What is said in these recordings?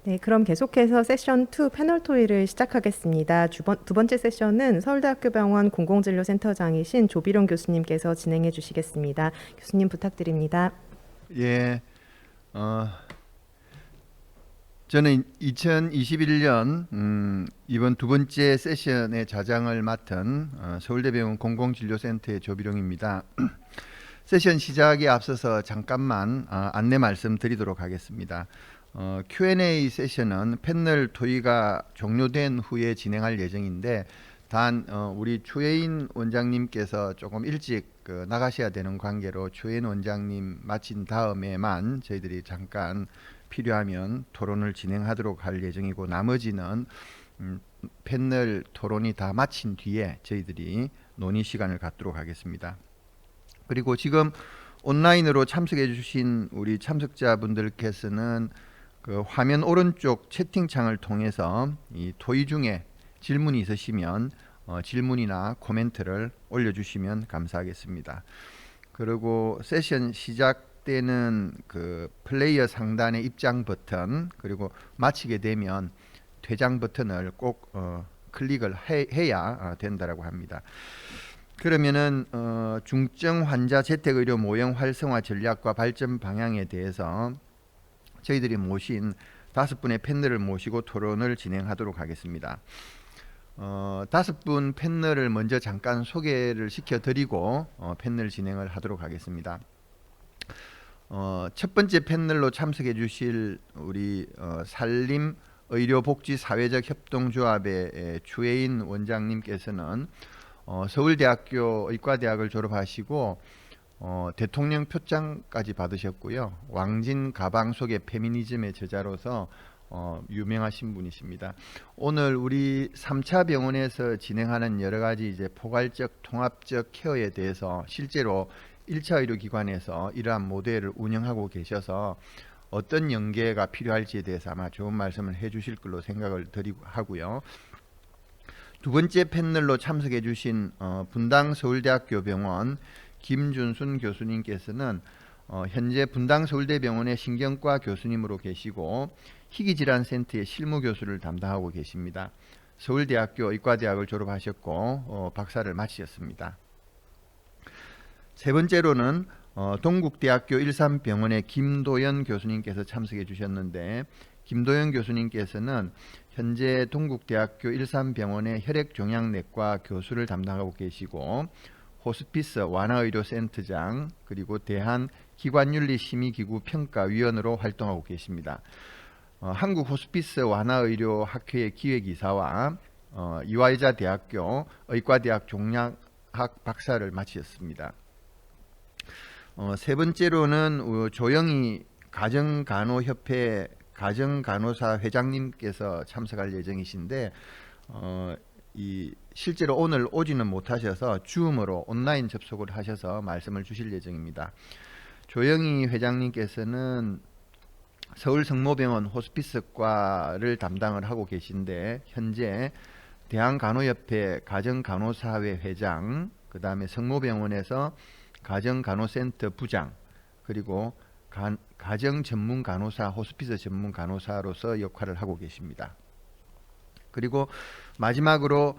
네, 그럼 계속해서 세션 2 패널 토의를 시작하겠습니다. 두 번째 세션은 서울대학교 병원 공공진료센터장이신 조비룡 교수님께서 진행해 주시겠습니다. 교수님 부탁드립니다. 예, 저는 2021년 이번 두 번째 세션의 자장을 맡은 서울대병원 공공진료센터의 조비룡입니다. 세션 시작에 앞서서 잠깐만 안내 말씀드리도록 하겠습니다. Q&A 세션은 패널 토의가 종료된 후에 진행할 예정인데 단 우리 추혜인 원장님께서 조금 일찍 나가셔야 되는 관계로 추혜인 원장님 마친 다음에만 저희들이 잠깐 필요하면 토론을 진행하도록 할 예정이고, 나머지는 패널 토론이 다 마친 뒤에 저희들이 논의 시간을 갖도록 하겠습니다. 그리고 지금 온라인으로 참석해 주신 우리 참석자분들께서는 그 화면 오른쪽 채팅창을 통해서 이 토의 중에 질문이 있으시면 질문이나 코멘트를 올려주시면 감사하겠습니다. 그리고 세션 시작 때는 그 플레이어 상단의 입장 버튼, 그리고 마치게 되면 퇴장 버튼을 꼭 클릭을 해야 된다라고 합니다. 그러면은 중증 환자 재택의료 모형 활성화 전략과 발전 방향에 대해서 저희들이 모신 5분의 패널을 모시고 토론을 진행하도록 하겠습니다. 5분 패널을 먼저 잠깐 소개를 시켜드리고 패널 진행을 하도록 하겠습니다. 첫 번째 패널로 참석해 주실 우리 산림의료복지사회적협동조합의 추혜인 원장님께서는 서울대학교 의과대학을 졸업하시고 대통령 표창까지 받으셨고요. 왕진 가방 속의 페미니즘의 저자로서 유명하신 분이십니다. 오늘 우리 3차 병원에서 진행하는 여러 가지 이제 포괄적 통합적 케어에 대해서 실제로 1차 의료기관에서 이러한 모델을 운영하고 계셔서 어떤 연계가 필요할지에 대해서 아마 좋은 말씀을 해주실 걸로 생각을 하고요. 두 번째 패널로 참석해 주신 분당 서울대학교 병원 김준순 교수님께서는 현재 분당 서울대병원의 신경과 교수님으로 계시고 희귀질환센터의 실무교수를 담당하고 계십니다. 서울대학교 의과대학을 졸업하셨고 박사를 마치셨습니다. 세 번째로는 동국대학교 일산병원의 김도연 교수님께서 참석해 주셨는데, 김도연 교수님께서는 현재 동국대학교 일산병원의 혈액종양내과 교수를 담당하고 계시고 호스피스 완화의료센터장, 그리고 대한기관윤리심의기구 평가위원으로 활동하고 계십니다. 한국호스피스 완화의료학회의 기획이사와 이화여자대학교 의과대학 종양학 박사를 마치셨습니다. 세 번째로는 조영희 가정간호협회 가정간호사 회장님께서 참석할 예정이신데 실제로 오늘 오지는 못하셔서 줌으로 온라인 접속을 하셔서 말씀을 주실 예정입니다. 조영희 회장님께서는 서울성모병원 호스피스과를 담당을 하고 계신데 현재 대한간호협회 가정간호사회 회장, 그 다음에 성모병원에서 가정간호센터 부장, 그리고 가정전문간호사, 호스피스 전문간호사로서 역할을 하고 계십니다. 그리고 마지막으로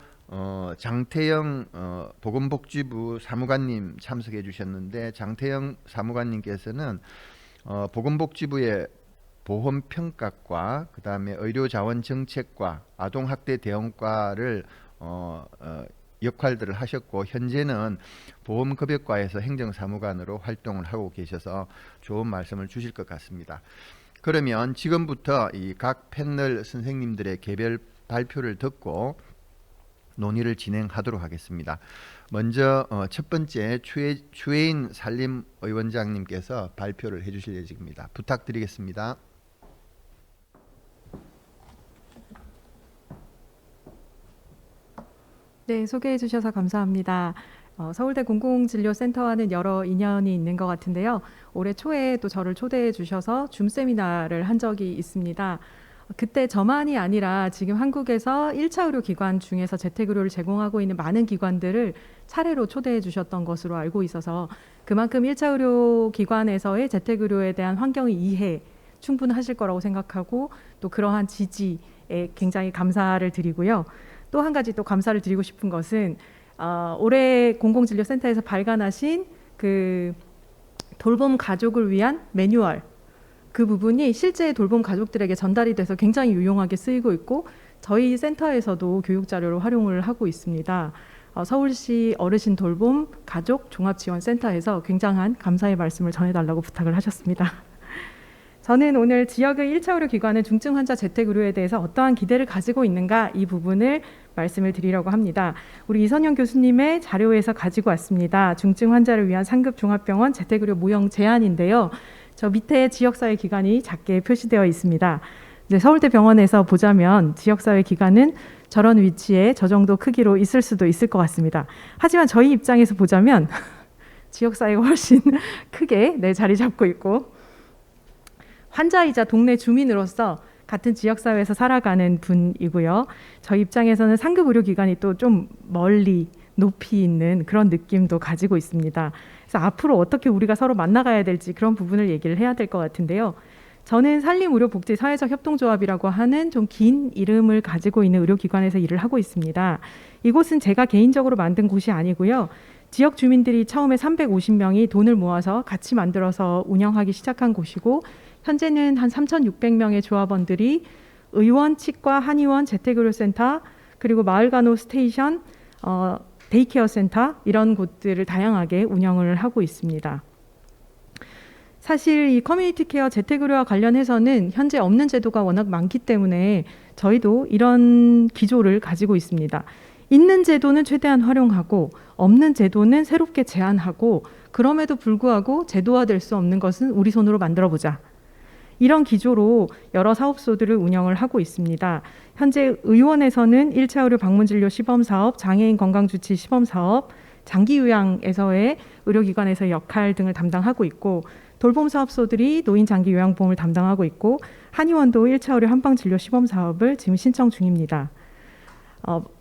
장태영 보건복지부 사무관님 참석해 주셨는데, 장태영 사무관님께서는 보건복지부의 보험평가과, 그 다음에 의료자원정책과 아동학대대응과를 역할들을 하셨고 현재는 보험급여과에서 행정사무관으로 활동을 하고 계셔서 좋은 말씀을 주실 것 같습니다. 그러면 지금부터 이 각 패널 선생님들의 개별 발표를 듣고 논의를 진행하도록 하겠습니다. 먼저 첫 번째 추혜인 산림의원장님께서 발표를 해주실 예정입니다. 부탁드리겠습니다. 네, 소개해 주셔서 감사합니다. 서울대 공공진료센터와는 여러 인연이 있는 것 같은데요. 올해 초에 또 저를 초대해 주셔서 줌 세미나를 한 적이 있습니다. 그때 저만이 아니라 지금 한국에서 1차 의료기관 중에서 재택의료를 제공하고 있는 많은 기관들을 차례로 초대해 주셨던 것으로 알고 있어서 그만큼 1차 의료기관에서의 재택의료에 대한 환경의 이해, 충분하실 거라고 생각하고 또 그러한 지지에 굉장히 감사를 드리고요. 또 한 가지 또 감사를 드리고 싶은 것은 올해 공공진료센터에서 발간하신 그 돌봄 가족을 위한 매뉴얼, 그 부분이 실제 돌봄 가족들에게 전달이 돼서 굉장히 유용하게 쓰이고 있고 저희 센터에서도 교육 자료로 활용을 하고 있습니다. 서울시 어르신 돌봄 가족 종합지원센터에서 굉장한 감사의 말씀을 전해달라고 부탁을 하셨습니다. 저는 오늘 지역의 1차 의료 기관은 중증 환자 재택 의료에 대해서 어떠한 기대를 가지고 있는가 이 부분을 말씀을 드리려고 합니다. 우리 이선영 교수님의 자료에서 가지고 왔습니다. 중증 환자를 위한 상급 종합병원 재택 의료 모형 제안인데요. 저 밑에 지역사회 기관이 작게 표시되어 있습니다. 서울대병원에서 보자면 지역사회 기관은 저런 위치에 저 정도 크기로 있을 수도 있을 것 같습니다. 하지만 저희 입장에서 보자면 지역사회가 훨씬 크게 자리 잡고 있고 환자이자 동네 주민으로서 같은 지역사회에서 살아가는 분이고요. 저희 입장에서는 상급 의료기관이 또 좀 멀리 높이 있는 그런 느낌도 가지고 있습니다. 그래서 앞으로 어떻게 우리가 서로 만나가야 될지 그런 부분을 얘기를 해야 될 것 같은데요. 저는 산림의료복지사회적협동조합이라고 하는 좀 긴 이름을 가지고 있는 의료기관에서 일을 하고 있습니다. 이곳은 제가 개인적으로 만든 곳이 아니고요. 지역 주민들이 처음에 350명이 돈을 모아서 같이 만들어서 운영하기 시작한 곳이고 현재는 한 3,600명의 조합원들이 의원, 치과, 한의원, 재택의료센터 그리고 마을간호 스테이션, 데이케어 센터 이런 곳들을 다양하게 운영을 하고 있습니다. 사실 이 커뮤니티 케어 재택의료와 관련해서는 현재 없는 제도가 워낙 많기 때문에 저희도 이런 기조를 가지고 있습니다. 있는 제도는 최대한 활용하고 없는 제도는 새롭게 제안하고 그럼에도 불구하고 제도화될 수 없는 것은 우리 손으로 만들어보자. 이런 기조로 여러 사업소들을 운영을 하고 있습니다. 현재 의원에서는 1차 의료 방문진료 시범사업, 장애인 건강주치 시범사업, 장기요양에서의 의료기관에서의 역할 등을 담당하고 있고 돌봄 사업소들이 노인 장기 요양보험을 담당하고 있고 한의원도 1차 의료 한방진료 시범사업을 지금 신청 중입니다.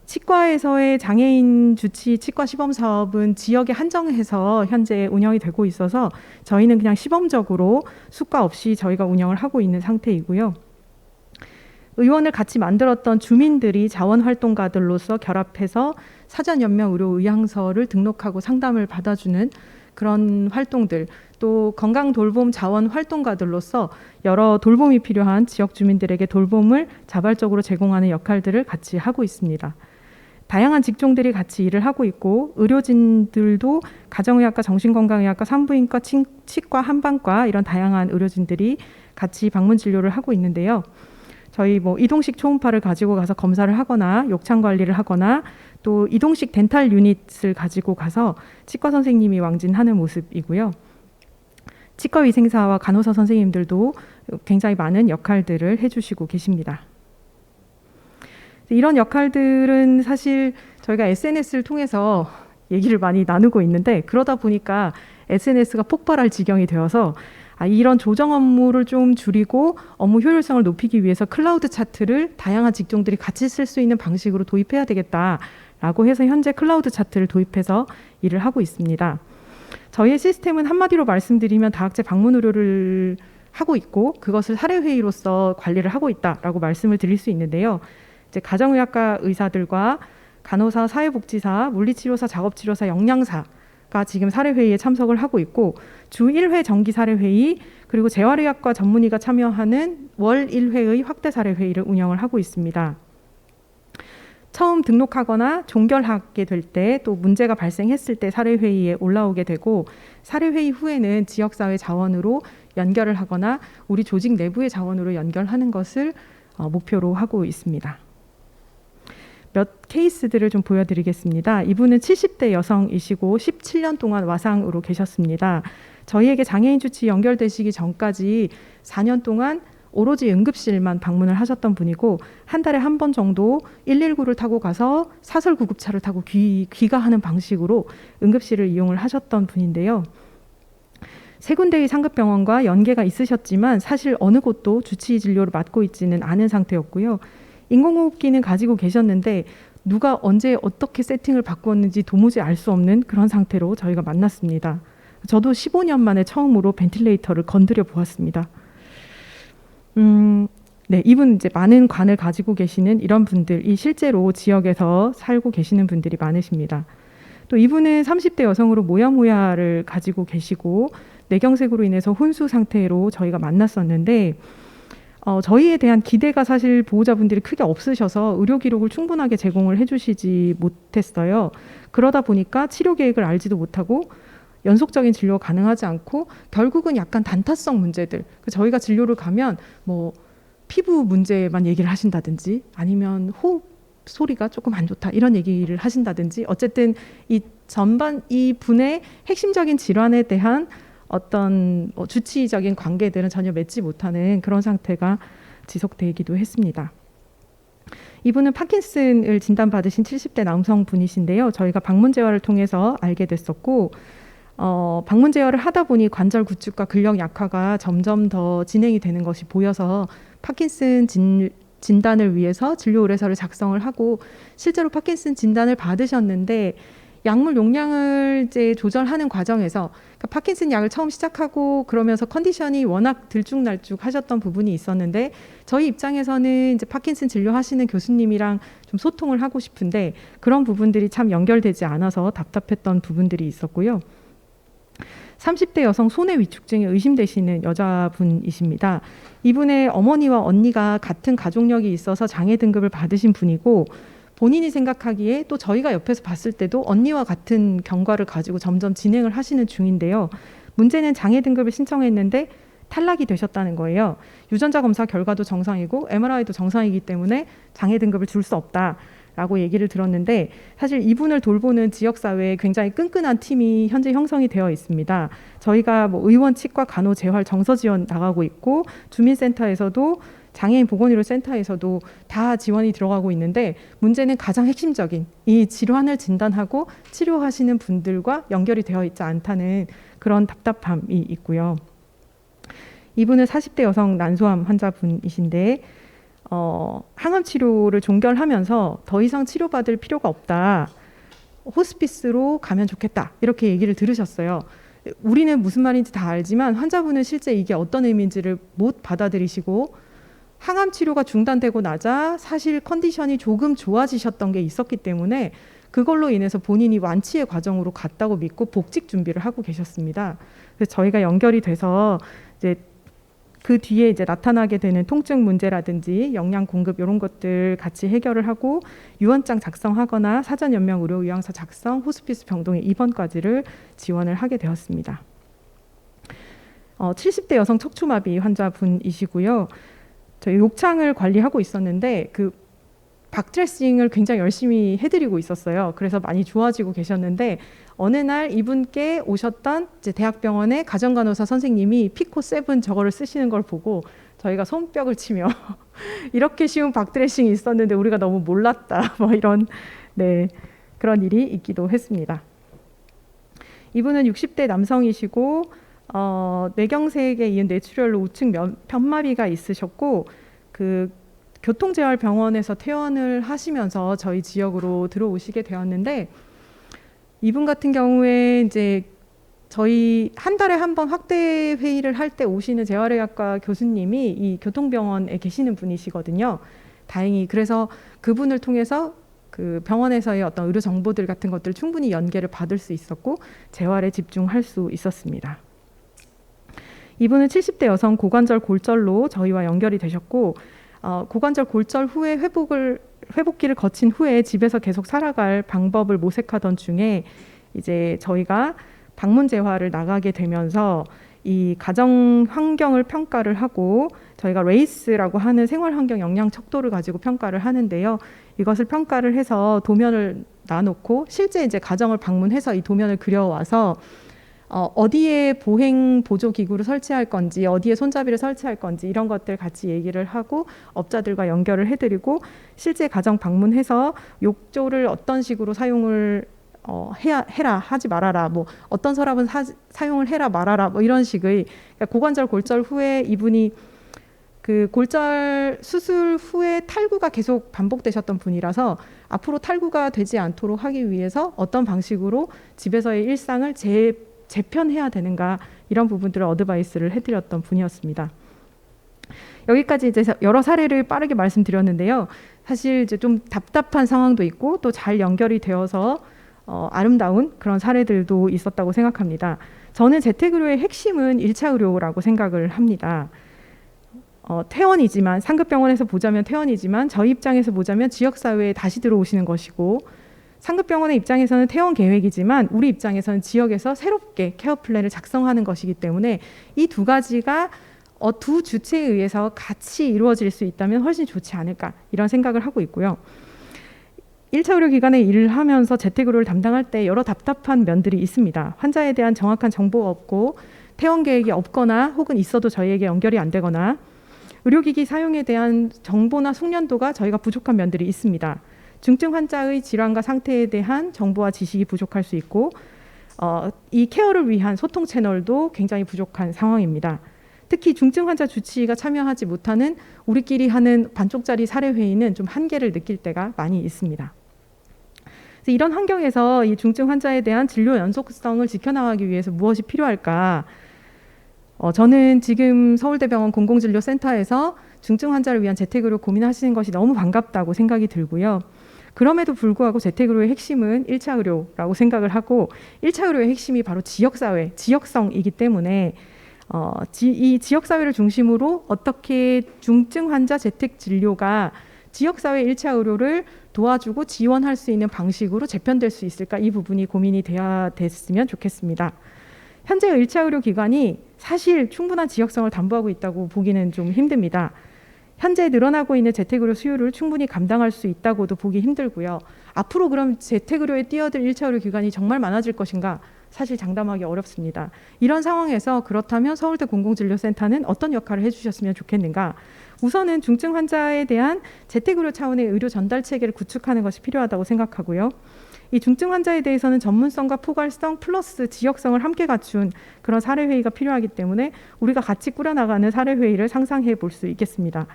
치과에서의 장애인 주치 치과 시범 사업은 지역에 한정해서 현재 운영이 되고 있어서 저희는 그냥 시범적으로 수가 없이 저희가 운영을 하고 있는 상태이고요. 의원을 같이 만들었던 주민들이 자원활동가들로서 결합해서 사전연명의료의향서를 등록하고 상담을 받아주는 그런 활동들, 또 건강돌봄 자원활동가들로서 여러 돌봄이 필요한 지역 주민들에게 돌봄을 자발적으로 제공하는 역할들을 같이 하고 있습니다. 다양한 직종들이 같이 일을 하고 있고 의료진들도 가정의학과, 정신건강의학과, 산부인과, 치과, 한방과 이런 다양한 의료진들이 같이 방문 진료를 하고 있는데요. 저희 이동식 초음파를 가지고 가서 검사를 하거나 욕창 관리를 하거나 또 이동식 덴탈 유닛을 가지고 가서 치과 선생님이 왕진하는 모습이고요. 치과위생사와 간호사 선생님들도 굉장히 많은 역할들을 해주시고 계십니다. 이런 역할들은 사실 저희가 SNS를 통해서 얘기를 많이 나누고 있는데 그러다 보니까 SNS가 폭발할 지경이 되어서 이런 조정 업무를 좀 줄이고 업무 효율성을 높이기 위해서 클라우드 차트를 다양한 직종들이 같이 쓸 수 있는 방식으로 도입해야 되겠다라고 해서 현재 클라우드 차트를 도입해서 일을 하고 있습니다. 저희의 시스템은 한마디로 말씀드리면 다학제 방문 의료를 하고 있고 그것을 사례회의로서 관리를 하고 있다라고 말씀을 드릴 수 있는데요. 이제 가정의학과 의사들과 간호사, 사회복지사, 물리치료사, 작업치료사, 영양사가 지금 사례회의에 참석을 하고 있고 주 1회 정기 사례회의 그리고 재활의학과 전문의가 참여하는 월 1회의 확대 사례회의를 운영을 하고 있습니다. 처음 등록하거나 종결하게 될 때 또 문제가 발생했을 때 사례회의에 올라오게 되고 사례회의 후에는 지역사회 자원으로 연결을 하거나 우리 조직 내부의 자원으로 연결하는 것을 목표로 하고 있습니다. 몇 케이스들을 좀 보여드리겠습니다. 이분은 70대 여성이시고 17년 동안 와상으로 계셨습니다. 저희에게 장애인 주치 연결되시기 전까지 4년 동안 오로지 응급실만 방문을 하셨던 분이고 한 달에 한 번 정도 119를 타고 가서 사설 구급차를 타고 귀가하는 방식으로 응급실을 이용을 하셨던 분인데요. 세 군데의 상급병원과 연계가 있으셨지만 사실 어느 곳도 주치 진료를 맡고 있지는 않은 상태였고요. 인공호흡기는 가지고 계셨는데 누가 언제 어떻게 세팅을 바꾸었는지 도무지 알 수 없는 그런 상태로 저희가 만났습니다. 저도 15년 만에 처음으로 벤틸레이터를 건드려 보았습니다. 네, 이분 이제 많은 관을 가지고 계시는 이런 분들이 실제로 지역에서 살고 계시는 분들이 많으십니다. 또 이분은 30대 여성으로 모야모야를 가지고 계시고 뇌경색으로 인해서 혼수 상태로 저희가 만났었는데 저희에 대한 기대가 사실 보호자분들이 크게 없으셔서 의료 기록을 충분하게 제공을 해주시지 못했어요. 그러다 보니까 치료 계획을 알지도 못하고 연속적인 진료가 가능하지 않고 결국은 약간 단타성 문제들, 저희가 진료를 가면 뭐 피부 문제만 얘기를 하신다든지 아니면 호흡 소리가 조금 안 좋다 이런 얘기를 하신다든지 어쨌든 이 전반 이 분의 핵심적인 질환에 대한 어떤 주치의적인 관계들은 전혀 맺지 못하는 그런 상태가 지속되기도 했습니다. 이분은 파킨슨을 진단받으신 70대 남성분이신데요. 저희가 방문 재활을 통해서 알게 됐었고 방문 재활을 하다 보니 관절 구축과 근력 약화가 점점 더 진행이 되는 것이 보여서 파킨슨 진단을 위해서 진료 의뢰서를 작성을 하고 실제로 파킨슨 진단을 받으셨는데 약물 용량을 이제 조절하는 과정에서 그러니까 파킨슨 약을 처음 시작하고 그러면서 컨디션이 워낙 들쭉날쭉 하셨던 부분이 있었는데 저희 입장에서는 이제 파킨슨 진료하시는 교수님이랑 좀 소통을 하고 싶은데 그런 부분들이 참 연결되지 않아서 답답했던 부분들이 있었고요. 30대 여성 손해 위축증이 의심되시는 여자분이십니다. 이분의 어머니와 언니가 같은 가족력이 있어서 장애 등급을 받으신 분이고 본인이 생각하기에 또 저희가 옆에서 봤을 때도 언니와 같은 경과를 가지고 점점 진행을 하시는 중인데요. 문제는 장애 등급을 신청했는데 탈락이 되셨다는 거예요. 유전자 검사 결과도 정상이고 MRI도 정상이기 때문에 장애 등급을 줄 수 없다라고 얘기를 들었는데 사실 이분을 돌보는 지역사회에 굉장히 끈끈한 팀이 현재 형성이 되어 있습니다. 저희가 뭐 의원, 치과, 간호, 재활, 정서 지원 나가고 있고 주민센터에서도 장애인 보건의료 센터에서도 다 지원이 들어가고 있는데 문제는 가장 핵심적인 이 질환을 진단하고 치료하시는 분들과 연결이 되어 있지 않다는 그런 답답함이 있고요. 이분은 40대 여성 난소암 환자분이신데 항암 치료를 종결하면서 더 이상 치료받을 필요가 없다. 호스피스로 가면 좋겠다. 이렇게 얘기를 들으셨어요. 우리는 무슨 말인지 다 알지만 환자분은 실제 이게 어떤 의미인지를 못 받아들이시고 항암 치료가 중단되고 나자 사실 컨디션이 조금 좋아지셨던 게 있었기 때문에 그걸로 인해서 본인이 완치의 과정으로 갔다고 믿고 복직 준비를 하고 계셨습니다. 그래서 저희가 연결이 돼서 이제 그 뒤에 이제 나타나게 되는 통증 문제라든지 영양 공급 이런 것들 같이 해결을 하고 유언장 작성하거나 사전 연명 의료 요양서 작성, 호스피스 병동의 입원까지를 지원을 하게 되었습니다. 70대 여성 척추마비 환자분이시고요. 저희 욕창을 관리하고 있었는데 그 박드레싱을 굉장히 열심히 해드리고 있었어요. 그래서 많이 좋아지고 계셨는데 어느 날 이분께 오셨던 이제 대학병원의 가정간호사 선생님이 피코7 저거를 쓰시는 걸 보고 저희가 손뼉을 치며 이렇게 쉬운 박드레싱이 있었는데 우리가 너무 몰랐다. 뭐 이런 그런 일이 있기도 했습니다. 이분은 60대 남성이시고 뇌경색에 이은 뇌출혈로 우측 편마비가 있으셨고 그 교통재활병원에서 퇴원을 하시면서 저희 지역으로 들어오시게 되었는데 이분 같은 경우에 이제 저희 한 달에 한 번 확대 회의를 할 때 오시는 재활의학과 교수님이 이 교통병원에 계시는 분이시거든요. 다행히 그래서 그분을 통해서 그 병원에서의 어떤 의료 정보들 같은 것들을 충분히 연계를 받을 수 있었고 재활에 집중할 수 있었습니다. 이분은 70대 여성 고관절 골절로 저희와 연결이 되셨고 고관절 골절 후에 회복기를 거친 후에 집에서 계속 살아갈 방법을 모색하던 중에 이제 저희가 방문 재활을 나가게 되면서 이 가정 환경을 평가를 하고 저희가 레이스라고 하는 생활 환경 영양 척도를 가지고 평가를 하는데요. 이것을 평가를 해서 도면을 놔놓고 실제 이제 가정을 방문해서 이 도면을 그려와서 어디에 보행 보조 기구를 설치할 건지 어디에 손잡이를 설치할 건지 이런 것들 같이 얘기를 하고 업자들과 연결을 해드리고 실제 가정 방문해서 욕조를 어떤 식으로 사용을 해라 하지 말아라 뭐 어떤 서랍은 사용을 해라 말아라 뭐 이런 식의 그러니까 고관절 골절 후에 이분이 그 골절 수술 후에 탈구가 계속 반복되셨던 분이라서 앞으로 탈구가 되지 않도록 하기 위해서 어떤 방식으로 집에서의 일상을 재편해야 되는가 이런 부분들을 어드바이스를 해드렸던 분이었습니다. 여기까지 이제 여러 사례를 빠르게 말씀드렸는데요. 사실 이제 좀 답답한 상황도 있고 또 잘 연결이 되어서 아름다운 그런 사례들도 있었다고 생각합니다. 저는 재택의료의 핵심은 1차 의료라고 생각을 합니다. 퇴원이지만 상급병원에서 보자면 퇴원이지만 저희 입장에서 보자면 지역사회에 다시 들어오시는 것이고, 상급병원의 입장에서는 퇴원 계획이지만 우리 입장에서는 지역에서 새롭게 케어 플랜을 작성하는 것이기 때문에 이 두 가지가 두 주체에 의해서 같이 이루어질 수 있다면 훨씬 좋지 않을까, 이런 생각을 하고 있고요. 1차 의료기관에 일을 하면서 재택의료를 담당할 때 여러 답답한 면들이 있습니다. 환자에 대한 정확한 정보가 없고 퇴원 계획이 없거나 혹은 있어도 저희에게 연결이 안 되거나 의료기기 사용에 대한 정보나 숙련도가 저희가 부족한 면들이 있습니다. 중증 환자의 질환과 상태에 대한 정보와 지식이 부족할 수 있고 이 케어를 위한 소통 채널도 굉장히 부족한 상황입니다. 특히 중증 환자 주치의가 참여하지 못하는 우리끼리 하는 반쪽짜리 사례회의는 좀 한계를 느낄 때가 많이 있습니다. 그래서 이런 환경에서 이 중증 환자에 대한 진료 연속성을 지켜나가기 위해서 무엇이 필요할까? 저는 지금 서울대병원 공공진료센터에서 중증 환자를 위한 재택의료 고민하시는 것이 너무 반갑다고 생각이 들고요. 그럼에도 불구하고 재택의료의 핵심은 1차 의료라고 생각을 하고 1차 의료의 핵심이 바로 지역사회, 지역성이기 때문에 이 지역사회를 중심으로 어떻게 중증 환자 재택 진료가 지역사회 1차 의료를 도와주고 지원할 수 있는 방식으로 재편될 수 있을까, 이 부분이 고민이 돼야 됐으면 좋겠습니다. 현재 1차 의료 기관이 사실 충분한 지역성을 담보하고 있다고 보기는 좀 힘듭니다. 현재 늘어나고 있는 재택의료 수요를 충분히 감당할 수 있다고도 보기 힘들고요. 앞으로 그럼 재택의료에 뛰어들 1차 의료 기관이 정말 많아질 것인가? 사실 장담하기 어렵습니다. 이런 상황에서 그렇다면 서울대 공공진료센터는 어떤 역할을 해주셨으면 좋겠는가? 우선은 중증 환자에 대한 재택의료 차원의 의료 전달 체계를 구축하는 것이 필요하다고 생각하고요. 이 중증 환자에 대해서는 전문성과 포괄성 플러스 지역성을 함께 갖춘 그런 사례회의가 필요하기 때문에 우리가 같이 꾸려나가는 사례회의를 상상해 볼 수 있겠습니다.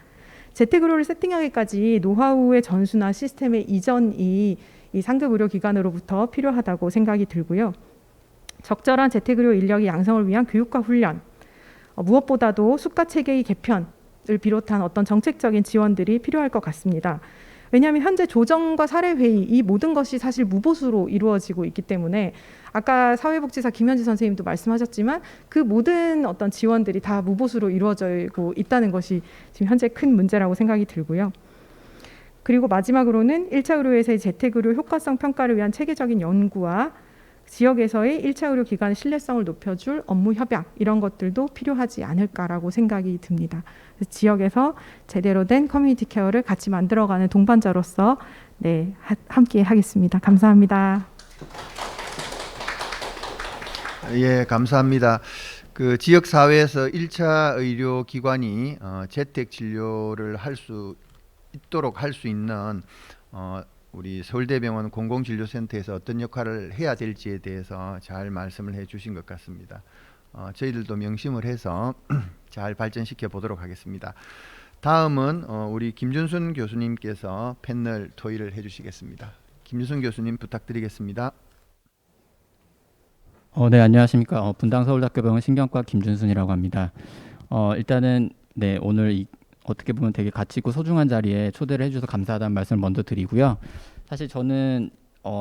재택의료를 세팅하기까지 노하우의 전수나 시스템의 이전이 이 상급 의료기관으로부터 필요하다고 생각이 들고요. 적절한 재택의료 인력의 양성을 위한 교육과 훈련, 무엇보다도 수가체계의 개편을 비롯한 어떤 정책적인 지원들이 필요할 것 같습니다. 왜냐하면 현재 조정과 사례회의, 이 모든 것이 사실 무보수로 이루어지고 있기 때문에 아까 사회복지사 김현지 선생님도 말씀하셨지만 그 모든 어떤 지원들이 다 무보수로 이루어지고 있다는 것이 지금 현재 큰 문제라고 생각이 들고요. 그리고 마지막으로는 1차 의료에서의 재택의료 효과성 평가를 위한 체계적인 연구와 지역에서의 1차 의료 기관의 신뢰성을 높여줄 업무 협약, 이런 것들도 필요하지 않을까라고 생각이 듭니다. 지역에서 제대로 된 커뮤니티 케어를 같이 만들어가는 동반자로서 함께 하겠습니다. 감사합니다. 예, 감사합니다. 그 지역 사회에서 1차 의료 기관이 재택 진료를 할 수 있도록 할 수 있는 우리 서울대병원 공공진료센터에서 어떤 역할을 해야 될지에 대해서 잘 말씀을 해주신 것 같습니다. 저희들도 명심을 해서 잘 발전시켜 보도록 하겠습니다. 다음은 우리 김준순 교수님께서 패널 토의를 해주시겠습니다. 김준순 교수님 부탁드리겠습니다. 네, 안녕하십니까. 분당 서울대학교병원 신경과 김준순이라고 합니다. 일단은 오늘 어떻게 보면 되게 가치 있고 소중한 자리에 초대를 해주셔서 감사하다는 말씀을 먼저 드리고요. 사실 저는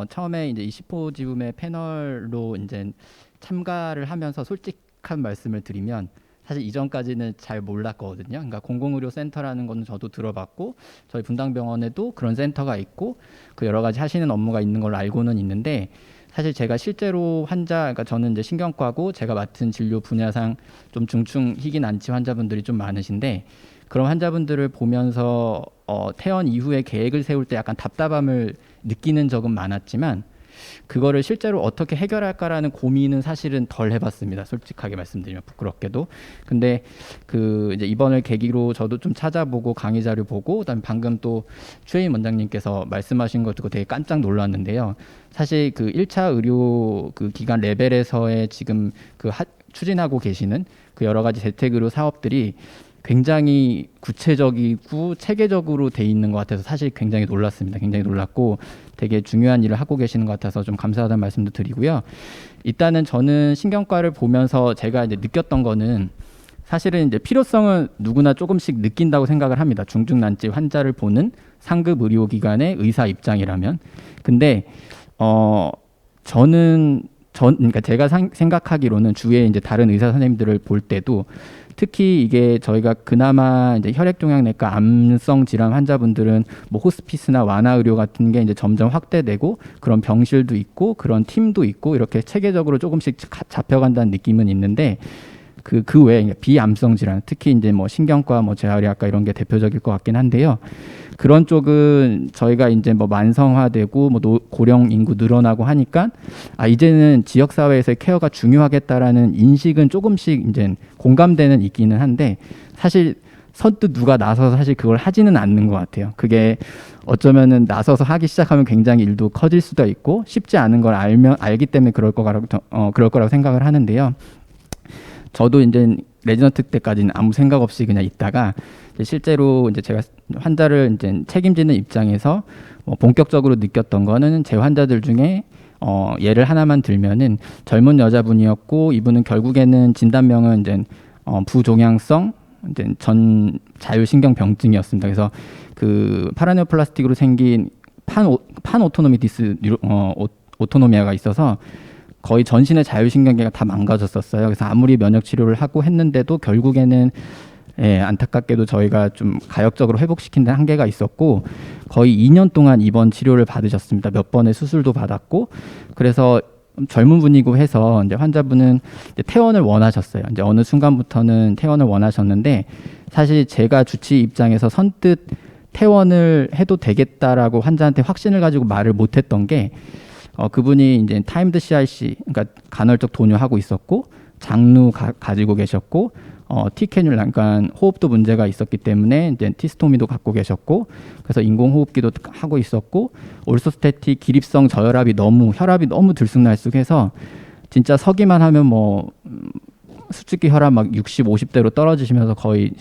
처음에 이제 20호지움의 패널로 이제 참가를 하면서 솔직한 말씀을 드리면 사실 이전까지는 잘 몰랐거든요. 그러니까 공공의료센터라는 거는 저도 들어봤고 저희 분당병원에도 그런 센터가 있고 그 여러 가지 하시는 업무가 있는 걸로 알고는 있는데, 사실 제가 실제로 그러니까 저는 이제 신경과고 제가 맡은 진료 분야상 좀 중증 희귀 난치 환자분들이 좀 많으신데, 그런 환자분들을 보면서 퇴원 이후에 계획을 세울 때 약간 답답함을 느끼는 적은 많았지만 그거를 실제로 어떻게 해결할까라는 고민은 사실은 덜 해봤습니다. 솔직하게 말씀드리면 부끄럽게도. 근데 이제 이번을 계기로 저도 좀 찾아보고 강의 자료 보고 그다음에 방금 또 최인 원장님께서 말씀하신 것 듣고 되게 깜짝 놀랐는데요. 사실 1차 의료 기관 레벨에서의 지금 추진하고 계시는 여러 가지 재택의료 사업들이 굉장히 구체적이고 체계적으로 돼 있는 것 같아서 사실 굉장히 놀랐습니다. 굉장히 놀랐고 되게 중요한 일을 하고 계시는 것 같아서 좀 감사하다는 말씀도 드리고요. 일단은 저는 신경과를 보면서 제가 이제 느꼈던 거는 사실은 이제 필요성은 누구나 조금씩 느낀다고 생각을 합니다. 중증난치 환자를 보는 상급 의료기관의 의사 입장이라면. 근데 그러니까 제가 생각하기로는 주위에 이제 다른 의사 선생님들을 볼 때도 특히 이게 저희가 그나마 이제 혈액종양내과 암성 질환 환자분들은 뭐 호스피스나 완화의료 같은 게 이제 점점 확대되고 그런 병실도 있고 그런 팀도 있고 이렇게 체계적으로 조금씩 잡혀간다는 느낌은 있는데 그 외에 비암성 질환, 특히 이제 뭐 신경과 뭐 재활의학과 이런 게 대표적일 것 같긴 한데요. 그런 쪽은 저희가 이제 뭐 만성화되고 뭐 고령 인구 늘어나고 하니까 이제는 지역 사회에서의 케어가 중요하겠다라는 인식은 조금씩 이제 공감대는 있기는 한데 사실 선뜻 누가 나서서 사실 그걸 하지는 않는 것 같아요. 그게 어쩌면은 나서서 하기 시작하면 굉장히 일도 커질 수도 있고 쉽지 않은 걸 알기 때문에 그럴 거라고 생각을 하는데요. 저도 이제 레지던트 때까지는 아무 생각 없이 그냥 있다가 실제로 이제 제가 환자를 이제 책임지는 입장에서 본격적으로 느꼈던 거는 제 환자들 중에 예를 하나만 들면은 젊은 여자분이었고 이분은 결국에는 진단명은 이제 부종양성 이제 전 자율신경병증이었습니다. 그래서 그 파라네오플라스틱으로 생긴 판오토노미 오토노미아가 있어서 거의 전신의 자율신경계가 다 망가졌었어요. 그래서 아무리 면역 치료를 하고 했는데도 결국에는 안타깝게도 저희가 좀 가역적으로 회복시키는 데 한계가 있었고 거의 2년 동안 입원 치료를 받으셨습니다. 몇 번의 수술도 받았고 그래서 젊은 분이고 해서 이제 환자분은 이제 퇴원을 원하셨어요. 이제 어느 순간부터는 퇴원을 원하셨는데 사실 제가 주치 입장에서 선뜻 퇴원을 해도 되겠다라고 환자한테 확신을 가지고 말을 못했던 게 그분이 이제 타임드 CRC, 그러니까 간헐적 도뇨하고 있었고 장루 가지고 계셨고 티캐뉼라, 그러니까 호흡도 문제가 있었기 때문에 이제 티스토미도 갖고 계셨고 그래서 인공호흡기도 하고 있었고 올소스태틱 기립성 저혈압이 혈압이 너무 들쑥날쑥해서 진짜 서기만 하면 뭐 수축기 혈압 막 60, 50대로 떨어지시면서 거의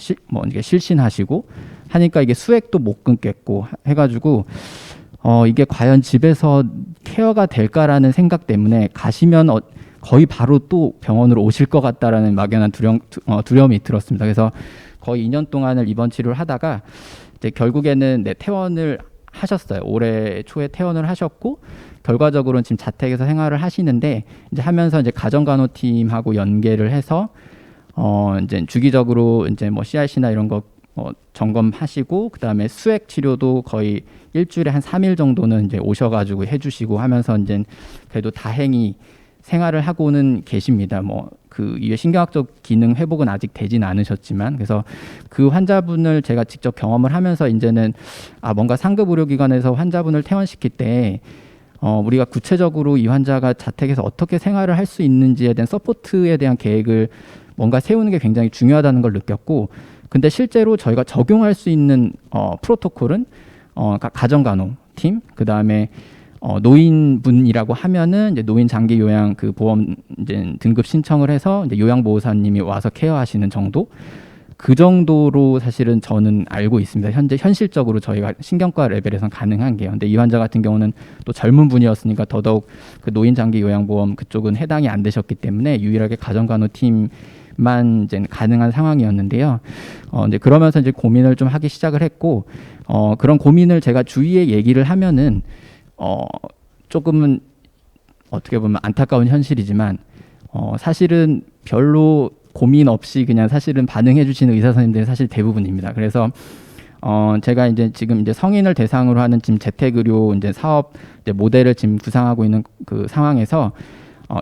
이게 실신하시고 하니까 이게 수액도 못 끊겠고 해가지고 이게 과연 집에서 케어가 될까라는 생각 때문에 가시면 거의 바로 또 병원으로 오실 것 같다라는 막연한 두려움이 들었습니다. 그래서 거의 2년 동안을 입원 치료를 하다가 이제 결국에는 퇴원을 하셨어요. 올해 초에 퇴원을 하셨고 결과적으로는 지금 자택에서 생활을 하시는데 이제 하면서 이제 가정간호팀하고 연계를 해서 이제 주기적으로 이제 뭐 CRC나 이런 거 점검하시고 그다음에 수액 치료도 거의 일주일에 한 3일 정도는 이제 오셔가지고 해주시고 하면서 이제 그래도 다행히 생활을 하고는 계십니다. 뭐 그 이외 신경학적 기능 회복은 아직 되진 않으셨지만 그래서 그 환자분을 제가 직접 경험을 하면서 이제는 뭔가 상급 의료기관에서 환자분을 퇴원시킬 때 우리가 구체적으로 이 환자가 자택에서 어떻게 생활을 할 수 있는지에 대한 서포트에 대한 계획을 뭔가 세우는 게 굉장히 중요하다는 걸 느꼈고 근데 실제로 저희가 적용할 수 있는 프로토콜은 가정간호팀 그다음에 노인분이라고 하면은 이제 노인 장기 요양 그 보험 이제 등급 신청을 해서 이제 요양보호사님이 와서 케어하시는 정도 그 정도로 사실은 저는 알고 있습니다. 현실적으로 저희가 신경과 레벨에선 가능한 게요. 근데 이 환자 같은 경우는 또 젊은 분이었으니까 더더욱 그 노인 장기 요양보험 그쪽은 해당이 안 되셨기 때문에 유일하게 가정간호팀만 이제 가능한 상황이었는데요. 이제 그러면서 이제 고민을 좀 하기 시작을 했고 그런 고민을 제가 주위에 얘기를 하면은 조금은 어떻게 보면 안타까운 현실이지만 사실은 별로 고민 없이 그냥 사실은 반응해 주시는 의사 선생님들이 사실 대부분입니다. 그래서 제가 이제 지금 이제 성인을 대상으로 하는 지금 재택의료 이제 사업 이제 모델을 지금 구상하고 있는 그 상황에서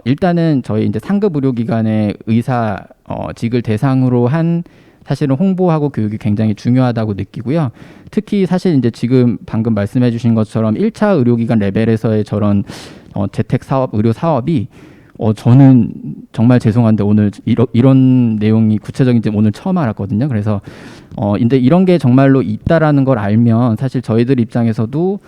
일단은 저희 이제 상급 의료기관의 의사직을 대상으로 한 사실은 홍보하고 교육이 굉장히 중요하다고 느끼고요. 특히 사실 이제 지금 방금 말씀해 주신 것처럼 1차 의료기관 레벨에서의 저런 재택 사업, 의료 사업이 저는 정말 죄송한데 오늘 이런 내용이 구체적인지 오늘 처음 알았거든요. 그래서 이제 이런 게 정말로 있다라는 걸 알면 사실 저희들 입장에서도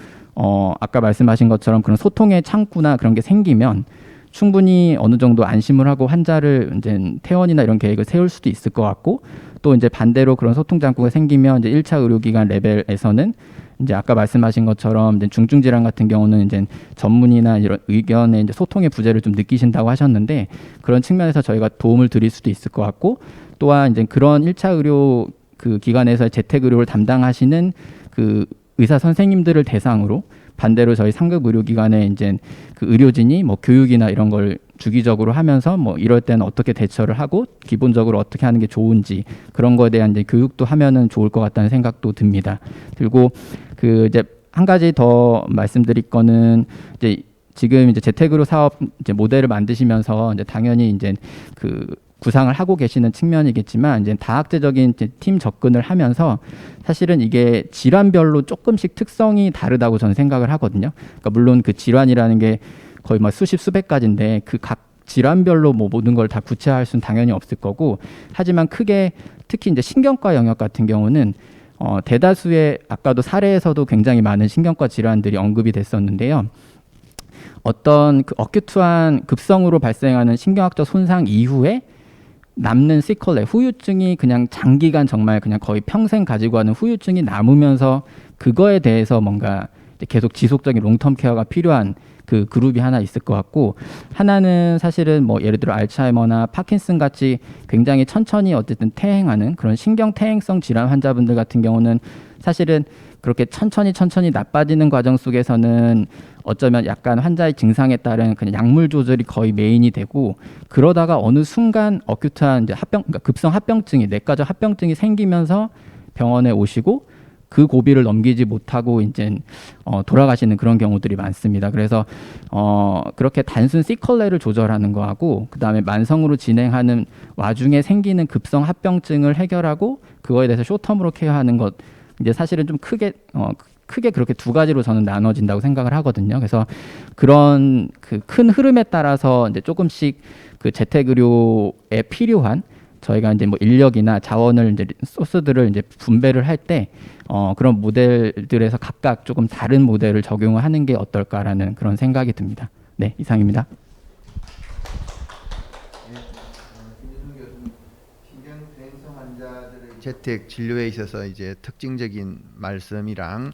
아까 말씀하신 것처럼 그런 소통의 창구나 그런 게 생기면 충분히 어느 정도 안심을 하고 환자를 이제 퇴원이나 이런 계획을 세울 수도 있을 것 같고 또 이제 반대로 그런 소통 창구가 생기면 이제 1차 의료기관 레벨에서는 이제 아까 말씀하신 것처럼 이제 중증 질환 같은 경우는 이제 전문의나 이런 의견의 이제 소통의 부재를 좀 느끼신다고 하셨는데, 그런 측면에서 저희가 도움을 드릴 수도 있을 것 같고, 또한 이제 그런 1차 의료 그 기관에서 재택 의료를 담당하시는 그 의사 선생님들을 대상으로 반대로 저희 상급 의료기관에 이제 그 의료진이 뭐 교육이나 이런 걸 주기적으로 하면서 뭐 이럴 때는 어떻게 대처를 하고 기본적으로 어떻게 하는 게 좋은지 그런 거에 대한 이제 교육도 하면은 좋을 것 같다는 생각도 듭니다. 그리고 그 이제 한 가지 더 말씀드릴 거는, 이제 지금 이제 재택의료 사업 이제 모델을 만드시면서 이제 당연히 이제 그 구상을 하고 계시는 측면이겠지만, 이제 다학제적인 이제 팀 접근을 하면서 사실은 이게 질환별로 조금씩 특성이 다르다고 저는 생각을 하거든요. 그러니까 물론 그 질환이라는 게 거의 막 수십 수백 가지인데 그 각 질환별로 뭐 모든 걸 다 구체화할 수는 당연히 없을 거고, 하지만 크게 특히 이제 신경과 영역 같은 경우는 대다수의 아까도 사례에서도 굉장히 많은 신경과 질환들이 언급이 됐었는데요. 어떤 그 어큐트한 급성으로 발생하는 신경학적 손상 이후에 남는 시컬레, 후유증이 그냥 장기간 정말 그냥 거의 평생 가지고 가는 후유증이 남으면서 그거에 대해서 뭔가 계속 지속적인 롱텀 케어가 필요한 그 그룹이 하나 있을 것 같고, 하나는 사실은 뭐 예를 들어 알츠하이머나 파킨슨 같이 굉장히 천천히 어쨌든 퇴행하는 그런 신경 퇴행성 질환 환자분들 같은 경우는 사실은 그렇게 천천히 나빠지는 과정 속에서는 어쩌면 약간 환자의 증상에 따른 그냥 약물 조절이 거의 메인이 되고, 그러다가 어느 순간 어큐트한 이제 그러니까 급성 합병증이 내과적 합병증이 생기면서 병원에 오시고 그 고비를 넘기지 못하고 이제 돌아가시는 그런 경우들이 많습니다. 그래서 그렇게 단순 시컬레를 조절하는 거하고 그다음에 만성으로 진행하는 와중에 생기는 급성 합병증을 해결하고 그거에 대해서 쇼텀으로 케어하는 것, 이제 사실은 좀 크게 그렇게 두 가지로 저는 나눠진다고 생각을 하거든요. 그래서 그런 그 큰 흐름에 따라서 이제 조금씩 그 재택 의료에 필요한 저희가 이제 뭐 인력이나 자원을 이제 소스들을 이제 분배를 할 때 그런 모델들에서 각각 조금 다른 모델을 적용을 하는 게 어떨까라는 그런 생각이 듭니다. 네, 이상입니다. 신경퇴행성 환자들의 재택 진료에 있어서 이제 특징적인 말씀이랑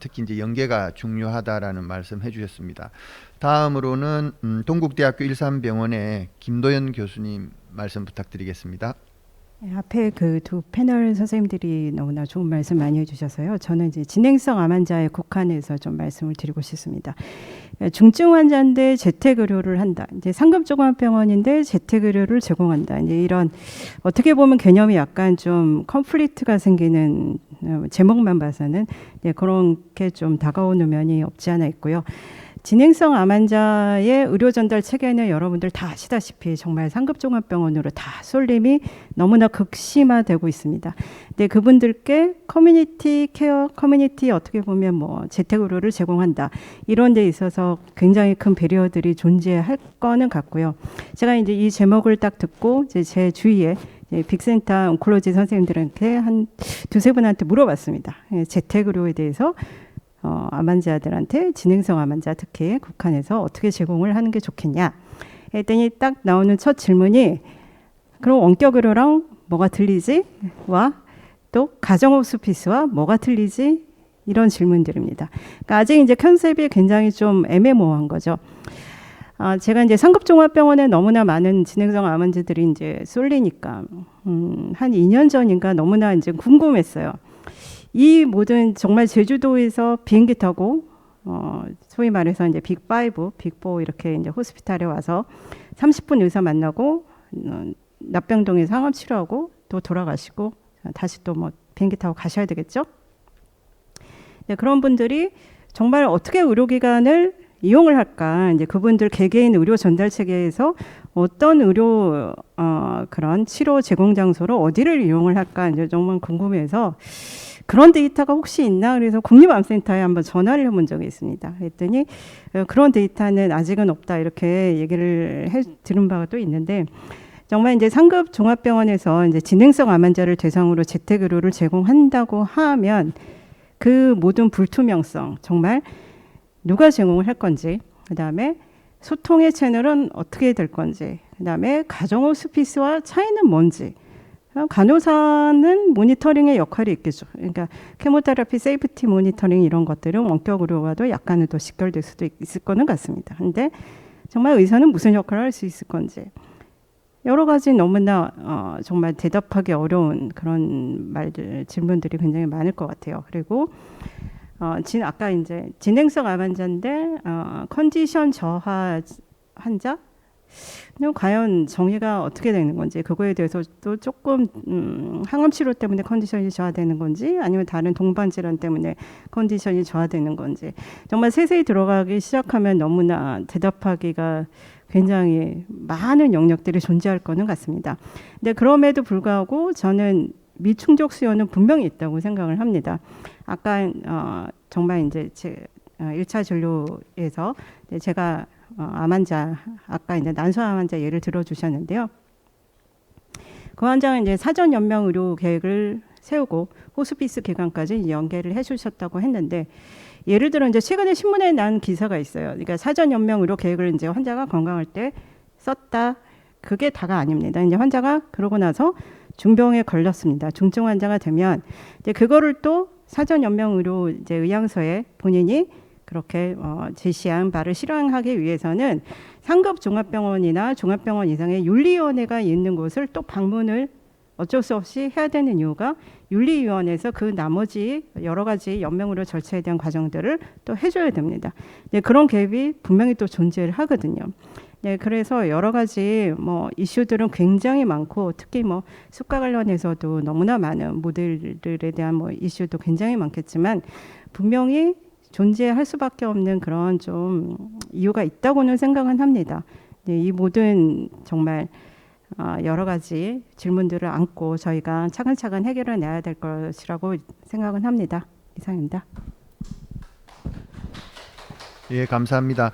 특히 이제 연계가 중요하다라는 말씀해 주셨습니다. 다음으로는 동국대학교 일산병원의 김도연 교수님 말씀 부탁드리겠습니다. 앞에 그 두 패널 선생님들이 너무나 좋은 말씀 많이 해주셔서요. 저는 이제 진행성 암 환자에 국한해서 좀 말씀을 드리고 싶습니다. 중증 환자인데 재택 의료를 한다. 이제 상급종합병원인데 재택 의료를 제공한다. 이제 이런 어떻게 보면 개념이 약간 좀 컨플릭트가 생기는 제목만 봐서는 그렇게 좀 다가오는 면이 없지 않아 있고요. 진행성 암 환자의 의료 전달 체계는 여러분들 다 아시다시피 정말 상급종합병원으로 다 쏠림이 너무나 극심화되고 있습니다. 근데 그분들께 커뮤니티 케어, 커뮤니티 어떻게 보면 뭐 재택 의료를 제공한다. 이런 데 있어서 굉장히 큰 배리어들이 존재할 거는 같고요. 제가 이제 이 제목을 딱 듣고 이제 제 주위에 빅센터 온콜로지 선생님들한테 한 두세 분한테 물어봤습니다. 재택 의료에 대해서 암 환자들한테 진행성 암 환자 특히 국한해서 어떻게 제공을 하는 게 좋겠냐 했더니 딱 나오는 첫 질문이 그럼 원격 의료랑 뭐가 틀리지? 와 또 가정 호스피스와 뭐가 틀리지? 이런 질문들입니다. 그러니까 아직 이제 컨셉이 굉장히 좀 애매모호한 거죠. 제가 이제 상급종합병원에 너무나 많은 진행성 암 환자들이 이제 쏠리니까 한 2년 전인가 너무나 이제 궁금했어요. 이 모든 정말 제주도에서 비행기 타고 소위 말해서 이제 빅5, 빅4 이렇게 이제 호스피탈에 와서 30분 의사 만나고 납병동에 상암 치료하고 또 돌아가시고 다시 또 뭐 비행기 타고 가셔야 되겠죠? 네, 그런 분들이 정말 어떻게 의료기관을 이용을 할까? 이제 그분들 개개인 의료 전달 체계에서 어떤 의료 그런 치료 제공 장소로 어디를 이용을 할까? 이제 정말 궁금해서 그런 데이터가 혹시 있나? 그래서 국립암센터에 한번 전화를 해본 적이 있습니다. 그랬더니 그런 데이터는 아직은 없다 이렇게 얘기를 들은 바가 또 있는데, 정말 이제 상급 종합병원에서 이제 진행성 암 환자를 대상으로 재택 의료를 제공한다고 하면 그 모든 불투명성, 정말 누가 제공을 할 건지, 그다음에 소통의 채널은 어떻게 될 건지, 그다음에 가정 호스피스와 차이는 뭔지, 간호사는 모니터링의 역할이 있겠죠. 그러니까 케모테라피 세이프티 모니터링 이런 것들은 원격 의료와도 약간은 더 직결될 수도 있을 거는 같습니다. 근데 정말 의사는 무슨 역할을 할 수 있을 건지 여러 가지 너무나 정말 대답하기 어려운 그런 말들 질문들이 굉장히 많을 것 같아요. 그리고 아까 이제 진행성 암 환자인데 컨디션 저하 환자 과연 정의가 어떻게 되는 건지 그거에 대해서도 조금 항암 치료 때문에 컨디션이 저하되는 건지 아니면 다른 동반 질환 때문에 컨디션이 저하되는 건지 정말 세세히 들어가기 시작하면 너무나 대답하기가 굉장히 많은 영역들이 존재할 거는 같습니다. 근데 그럼에도 불구하고 저는 미충족 수요는 분명히 있다고 생각을 합니다. 아까 정말 이제 제 1차 진료에서 제가 암 환자 아까 이제 난소암 환자 예를 들어 주셨는데요. 그 환자는 이제 사전 연명 의료 계획을 세우고 호스피스 기간까지 연계를 해주셨다고 했는데 예를 들어 이제 최근에 신문에 난 기사가 있어요. 그러니까 사전 연명 의료 계획을 이제 환자가 건강할 때 썼다. 그게 다가 아닙니다. 이제 환자가 그러고 나서 중병에 걸렸습니다. 중증 환자가 되면 이제 그거를 또 사전 연명 의료 이제 의향서에 본인이 그렇게 제시한 바를 실행하기 위해서는 상급 종합병원이나 종합병원 이상의 윤리위원회가 있는 곳을 또 방문을 어쩔 수 없이 해야 되는 이유가 윤리위원회에서 그 나머지 여러 가지 연명의료 절차에 대한 과정들을 또 해줘야 됩니다. 네, 그런 갭이 분명히 또 존재를 하거든요. 네, 그래서 여러 가지 이슈들은 굉장히 많고 특히 수가 관련해서도 너무나 많은 모델들에 대한 이슈도 굉장히 많겠지만 분명히 존재할 수밖에 없는 그런 좀 이유가 있다고는 생각은 합니다. 네, 이 모든 정말 여러 가지 질문들을 안고 저희가 차근차근 해결해 내야 될 것이라고 생각은 합니다. 이상입니다. 예, 감사합니다.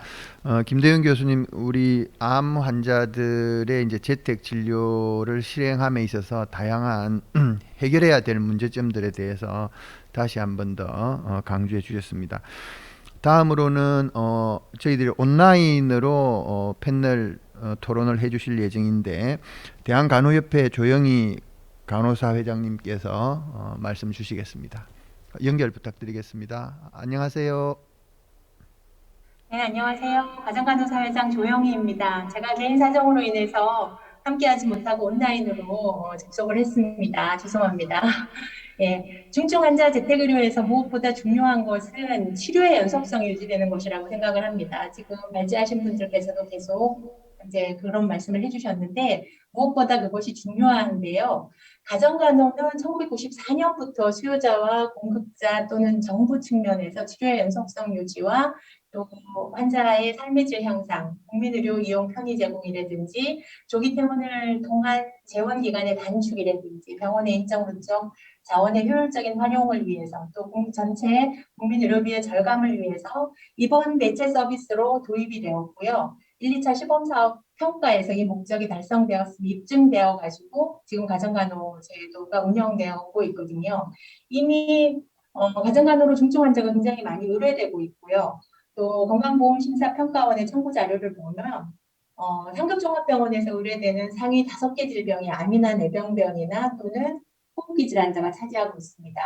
김대윤 교수님, 우리 암 환자들의 이제 재택 진료를 실행함에 있어서 다양한 해결해야 될 문제점들에 대해서 다시 한 번 더 강조해 주셨습니다. 다음으로는 저희들이 온라인으로 패널 토론을 해주실 예정인데 대한간호협회 조영희 간호사 회장님께서 말씀 주시겠습니다. 연결 부탁드리겠습니다. 안녕하세요. 네, 안녕하세요. 가정간호사회장 조영희입니다. 제가 개인 사정으로 인해서 함께하지 못하고 온라인으로 접속을 했습니다. 죄송합니다. 예, 중증 환자 재택의료에서 무엇보다 중요한 것은 치료의 연속성이 유지되는 것이라고 생각을 합니다. 지금 발제하신 분들께서도 계속 이제 그런 말씀을 해주셨는데 무엇보다 그것이 중요한데요. 가정간호는 1994년부터 수요자와 공급자 또는 정부 측면에서 치료의 연속성 유지와 또 환자의 삶의 질 향상, 국민의료 이용 편의 제공이라든지 조기 퇴원을 통한 재원 기간의 단축이라든지 병원의 인적 자원의 효율적인 활용을 위해서 또 전체 국민 의료비의 절감을 위해서 입원 대체 서비스로 도입이 되었고요. 1, 2차 시범사업 평가에서 이 목적이 달성되었음이 입증되어 가지고 지금 가정간호 제도가 운영되고 있거든요. 이미 가정간호로 중증 환자가 굉장히 많이 의뢰되고 있고요. 또 건강보험심사평가원의 청구 자료를 보면 상급종합병원에서 의뢰되는 상위 5개 질병이 암이나 뇌병변이나 또는 호흡기 질환자가 차지하고 있습니다.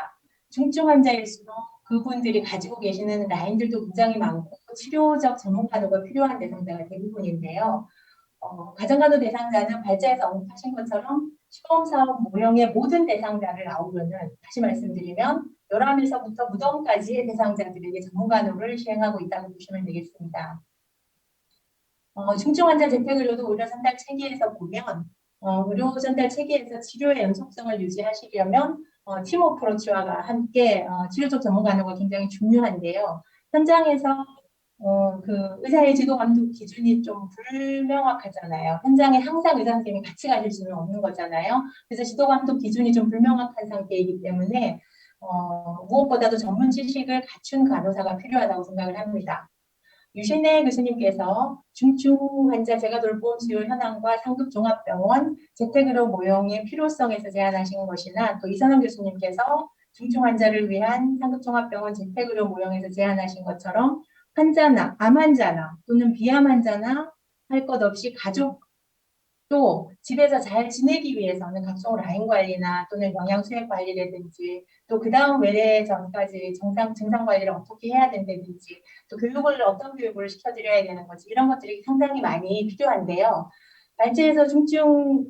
중증 환자일수록 그분들이 가지고 계시는 라인들도 굉장히 많고 치료적 전문가도가 필요한 대상자가 대부분인데요. 가정간호 대상자는 발제에서 언급하신 것처럼 시범사업 모형의 모든 대상자를 아우르는 다시 말씀드리면 열암에서부터 무덤까지의 대상자들에게 전문간호를 시행하고 있다고 보시면 되겠습니다. 중증 환자 재택의료도 의료 전달 체계에서 보면 의료 전달 체계에서 치료의 연속성을 유지하시려면 팀 어프로치와 함께 치료적 전문간호가 굉장히 중요한데요. 현장에서 그 의사의 지도 감독 기준이 좀 불명확하잖아요. 현장에 항상 의사 선생님이 같이 가실 수는 없는 거잖아요. 그래서 지도 감독 기준이 좀 불명확한 상태이기 때문에 무엇보다도 전문 지식을 갖춘 간호사가 필요하다고 생각을 합니다. 유신혜 교수님께서 중증 환자 재가 돌봄 수요 현황과 상급 종합병원 재택의료 모형의 필요성에서 제안하신 것이나 또 이선영 교수님께서 중증 환자를 위한 상급 종합병원 재택의료 모형에서 제안하신 것처럼 환자나 암 환자나 또는 비암 환자나 할 것 없이 가족 또 집에서 잘 지내기 위해서는 각종 라인 관리나 또는 영양 수액 관리라든지 또 그 다음 외래 전까지 증상 관리를 어떻게 해야 된다든지 또 교육을 어떤 교육을 시켜드려야 되는 거지 이런 것들이 상당히 많이 필요한데요. 발제에서 중증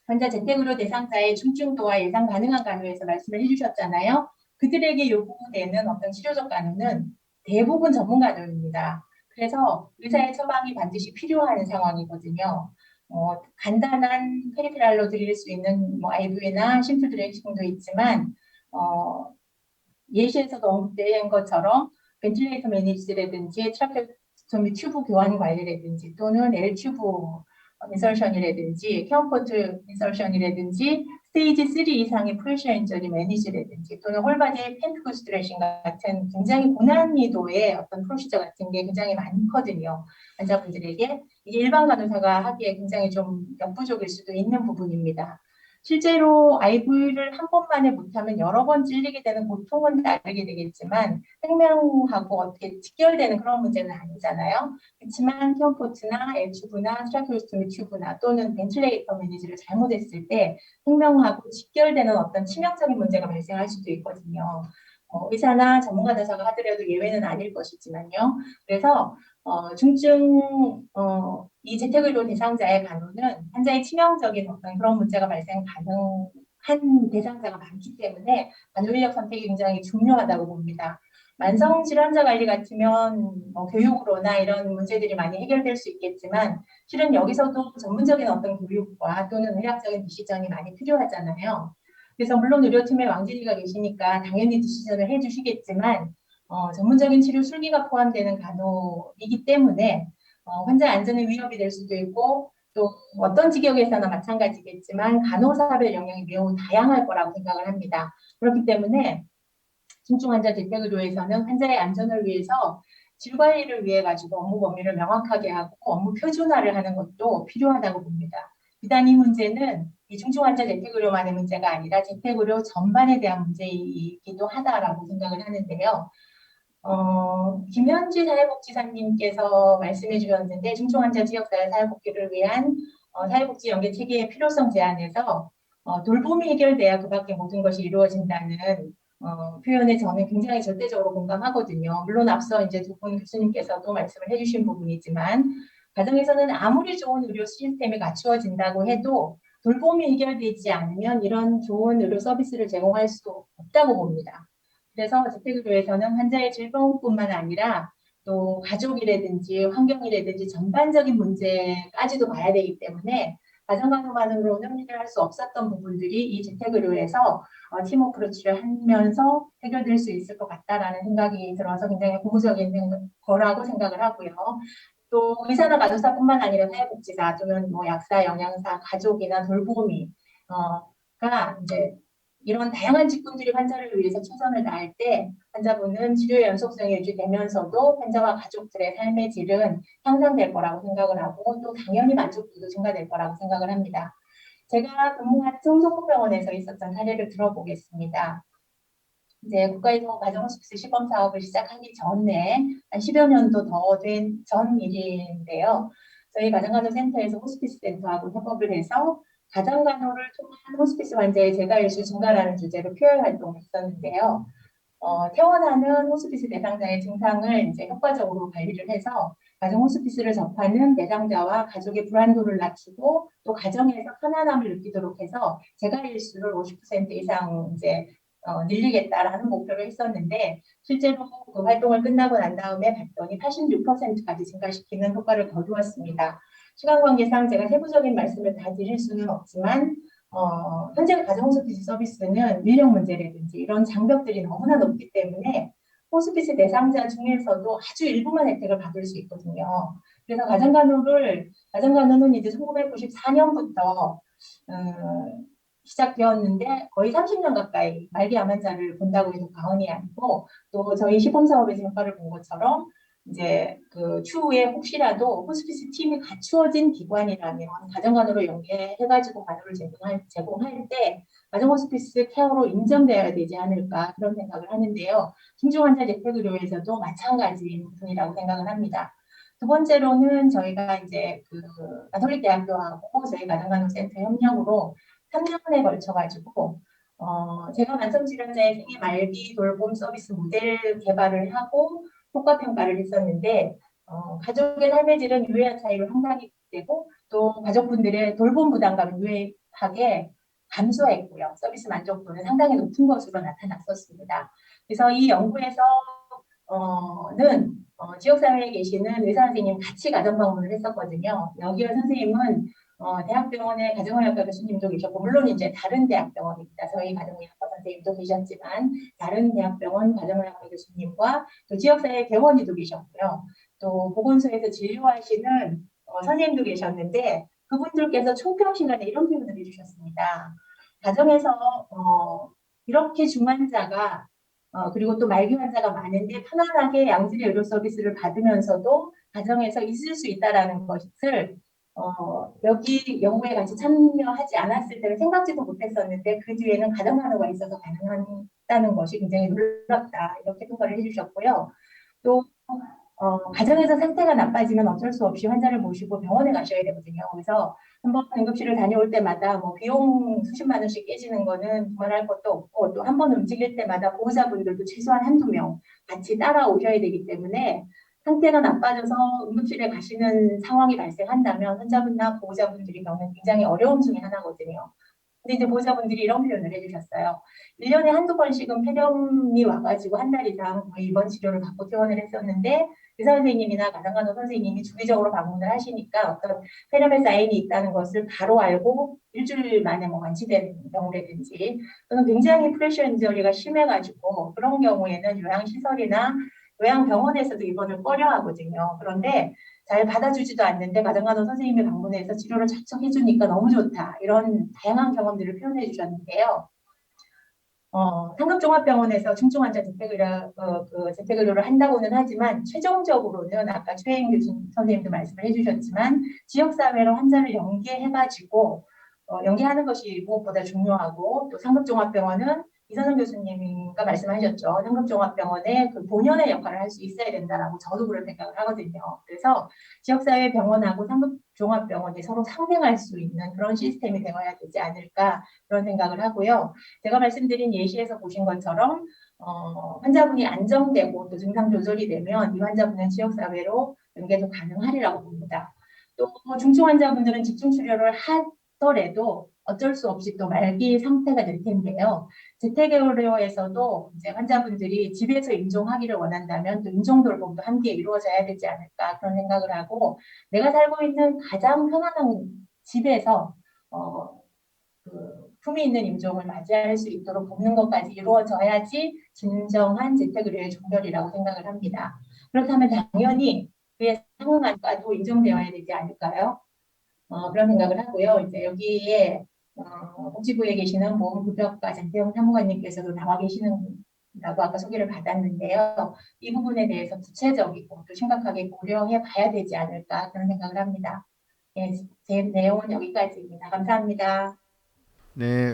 환자 재택의료 대상자의 중증도와 예상 가능한 간호에서 말씀을 해주셨잖아요. 그들에게 요구되는 어떤 치료적 간호는 대부분 전문 간호입니다. 그래서 의사의 처방이 반드시 필요한 상황이거든요. 간단한 페리페랄로 드릴 수 있는 뭐 IV나 심플 드레싱도 있지만 예시에서도 언급된 것처럼 벤틸레이터 매니지라든지 트라케오토미 튜브 교환 관리라든지 또는 L튜브 인설션이라든지 케어포트 인설션이라든지 스테이지 3 이상의 프레셔 인저리 매니지라든지 또는 홀바디 펜트구스 드레싱 같은 굉장히 고난이도의 어떤 프로시저 같은 게 굉장히 많거든요. 환자분들에게 이게 일반 간호사가 하기에 굉장히 좀 역부족일 수도 있는 부분입니다. 실제로 IV를 한 번만에 못하면 여러 번 찔리게 되는 고통은 다르게 되겠지만 생명하고 어떻게 직결되는 그런 문제는 아니잖아요. 그렇지만 케어포트나 L튜브나 트라케오스토미 튜브나 또는 벤틸레이터 매니지를 잘못했을 때 생명하고 직결되는 어떤 치명적인 문제가 발생할 수도 있거든요. 의사나 전문가 의사가 하더라도 예외는 아닐 것이지만요. 그래서 중증 이 재택의료 대상자의 간호는 환자의 치명적인 어떤 그런 문제가 발생 가능한 대상자가 많기 때문에 간호 인력 선택이 굉장히 중요하다고 봅니다. 만성 질환자 관리 같으면 교육으로나 이런 문제들이 많이 해결될 수 있겠지만 실은 여기서도 전문적인 어떤 교육과 또는 의학적인 디시전이 많이 필요하잖아요. 그래서 물론 의료팀에 왕진이가 계시니까 당연히 디시전을 해주시겠지만 전문적인 치료 술기가 포함되는 간호이기 때문에 환자 안전에 위협이 될 수도 있고 또 어떤 직역에서나 마찬가지겠지만 간호사별 영역이 매우 다양할 거라고 생각을 합니다. 그렇기 때문에 중증 환자 재택의료에서는 환자의 안전을 위해서 질 관리를 위해 가지고 업무 범위를 명확하게 하고 업무 표준화를 하는 것도 필요하다고 봅니다. 비단 이 문제는 이 중증 환자 재택의료만의 문제가 아니라 재택의료 전반에 대한 문제이기도 하다라고 생각을 하는데요. 김현지 사회복지사님께서 말씀해 주셨는데 중증 환자 지역사회 사회복지를 위한 사회복지 연계 체계의 필요성 제안에서 돌봄이 해결돼야 그밖에 모든 것이 이루어진다는 표현에 저는 굉장히 절대적으로 공감하거든요. 물론 앞서 이제 두 분 교수님께서도 말씀을 해주신 부분이지만 가정에서는 아무리 좋은 의료 시스템이 갖추어진다고 해도 돌봄이 해결되지 않으면 이런 좋은 의료 서비스를 제공할 수 없다고 봅니다. 그래서 재택의료에서는 환자의 질병뿐만 아니라 또 가족이라든지 환경이라든지 전반적인 문제까지도 봐야 되기 때문에 가정간호만으로는 해결할 수 없었던 부분들이 이 재택의료에서 팀 어프로치를 하면서 해결될 수 있을 것 같다라는 생각이 들어서 굉장히 고무적인 거라고 생각을 하고요. 또 의사나 간호사뿐만 아니라 사회복지사 또는 뭐 약사, 영양사, 가족이나 돌보미가 이제 이런 다양한 직군들이 환자를 위해서 최선을 다할 때 환자분은 치료의 연속성이 유지되면서도 환자와 가족들의 삶의 질은 향상될 거라고 생각을 하고 또 당연히 만족도도 증가될 거라고 생각을 합니다. 제가 근무한 성동병원에서 있었던 사례를 들어보겠습니다. 이제 국가에서 가정호스피스 시범 사업을 시작하기 전에 한 10여 년도 더 된 전 일인데요. 저희 가정간호센터에서 호스피스 센터하고 협업을 해서 가정간호를 통한 호스피스 환자의 재가일수 증가라는 주제로 PR 활동을 했었는데요. 퇴원하는 호스피스 대상자의 증상을 이제 효과적으로 관리를 해서 가정 호스피스를 접하는 대상자와 가족의 불안도를 낮추고 또 가정에서 편안함을 느끼도록 해서 재가일수를 50% 이상 이제 늘리겠다라는 목표를 했었는데 실제로 그 활동을 끝나고 난 다음에 봤더니 86%까지 증가시키는 효과를 거두었습니다. 시간 관계상 제가 세부적인 말씀을 다 드릴 수는 없지만 현재 가정 호스피스 서비스는 인력 문제라든지 이런 장벽들이 너무나 높기 때문에 호스피스 대상자 중에서도 아주 일부만 혜택을 받을 수 있거든요. 그래서 가정간호는 이제 1994년부터 시작되었는데 거의 30년 가까이 말기 암 환자를 본다고 해도 과언이 아니고 또 저희 시범 사업에서 효과를 본 것처럼 이제 그 추후에 혹시라도 호스피스 팀이 갖추어진 기관이라면 가정간호로 연계해가지고 간호를 제공할 때 가정 호스피스 케어로 인정되어야 되지 않을까 그런 생각을 하는데요. 중증 환자 재택의료에서도 마찬가지인 부분이라고 생각을 합니다. 두 번째로는 저희가 이제 그 가톨릭대학교하고 저희 가정간호센터 협력으로 3년에 걸쳐가지고 제가 만성질환자의 생애 말기 돌봄 서비스 모델 개발을 하고 효과 평가를 했었는데 가족의 삶의 질은 유의한 차이로 상당히 되고 또 가족분들의 돌봄 부담감은 유의하게 감소했고요. 서비스 만족도는 상당히 높은 것으로 나타났었습니다. 그래서 이 연구에서 지역사회에 계시는 의사 선생님 같이 가정 방문을 했었거든요. 여기에 선생님은 대학병원의 가정의학과 교수님도 계셨고 물론 이제 다른 대학병원입니다. 저희 가정의학과 선생님도 계셨지만 다른 대학병원 가정의학과 교수님과 또 지역사회 개원이도 계셨고요. 또 보건소에서 진료하시는 선생님도 계셨는데 그분들께서 총평 시간에 이런 표현을 해주셨습니다. 가정에서 이렇게 중환자가 그리고 또 말기 환자가 많은데 편안하게 양질의 의료 서비스를 받으면서도 가정에서 있을 수 있다라는 것을 여기 연구에 같이 참여하지 않았을 때는 생각지도 못했었는데 그 뒤에는 가정간호가 있어서 가능하다는 것이 굉장히 놀랍다 이렇게 평가를 해주셨고요. 또 가정에서 상태가 나빠지면 어쩔 수 없이 환자를 모시고 병원에 가셔야 되거든요. 그래서 한번 응급실을 다녀올 때마다 뭐 비용 수십만 원씩 깨지는 거는 두말할 것도 없고 또 한 번 움직일 때마다 보호자분들도 최소한 한두 명 같이 따라오셔야 되기 때문에 상태가 나빠져서 응급실에 가시는 상황이 발생한다면 환자분이나 보호자분들이 겪는 굉장히 어려움 중에 하나거든요. 근데 이제 보호자분들이 이런 표현을 해주셨어요. 1년에 한두 번씩은 폐렴이 와가지고 한 달 이상 거의 입원 치료를 받고 퇴원을 했었는데 의사 선생님이나 가정간호 선생님이 주기적으로 방문을 하시니까 어떤 폐렴의 사인이 있다는 것을 바로 알고 일주일 만에 뭐 완치된 경우라든지 또는 굉장히 프레셔 인저리가 심해가지고 그런 경우에는 요양시설이나 요양병원에서도 입원을 꺼려 하거든요. 그런데 잘 받아주지도 않는데 가정간호 선생님이 방문해서 치료를 착착 해주니까 너무 좋다. 이런 다양한 경험들을 표현해 주셨는데요. 상급종합병원에서 중증 환자 재택의료를 한다고는 하지만 최종적으로는 아까 최혜인 교수님 선생님도 말씀을 해주셨지만 지역사회로 환자를 연계해가지고 연계하는 것이 무엇보다 중요하고 또 상급종합병원은 이선영 교수님과 말씀하셨죠. 상급종합병원의 그 본연의 역할을 할 수 있어야 된다라고 저도 그런 생각을 하거든요. 그래서 지역사회 병원하고 상급종합병원이 서로 상생할 수 있는 그런 시스템이 되어야 되지 않을까 그런 생각을 하고요. 제가 말씀드린 예시에서 보신 것처럼 환자분이 안정되고 또 증상 조절이 되면 이 환자분은 지역사회로 연계도 가능하리라고 봅니다. 또 중증 환자분들은 집중 치료를 하더라도 어쩔 수 없이 또 말기 상태가 될 텐데요. 재택의료에서도 이제 환자분들이 집에서 임종하기를 원한다면 또 임종 돌봄도 함께 이루어져야 되지 않을까 그런 생각을 하고 내가 살고 있는 가장 편안한 집에서 품위 있는 임종을 맞이할 수 있도록 돕는 것까지 이루어져야지 진정한 재택의료의 종결이라고 생각을 합니다. 그렇다면 당연히 그에 상응한 과도 인정되어야 되지 않을까요? 그런 생각을 하고요. 이제 여기에 복지부에 계시는 보험급여과 장태영 사무관님께서도 나와 계시는다고 아까 소개를 받았는데요. 이 부분에 대해서 구체적이고 또 심각하게 고려해 봐야 되지 않을까 그런 생각을 합니다. 예, 제 내용은 여기까지입니다. 감사합니다. 네,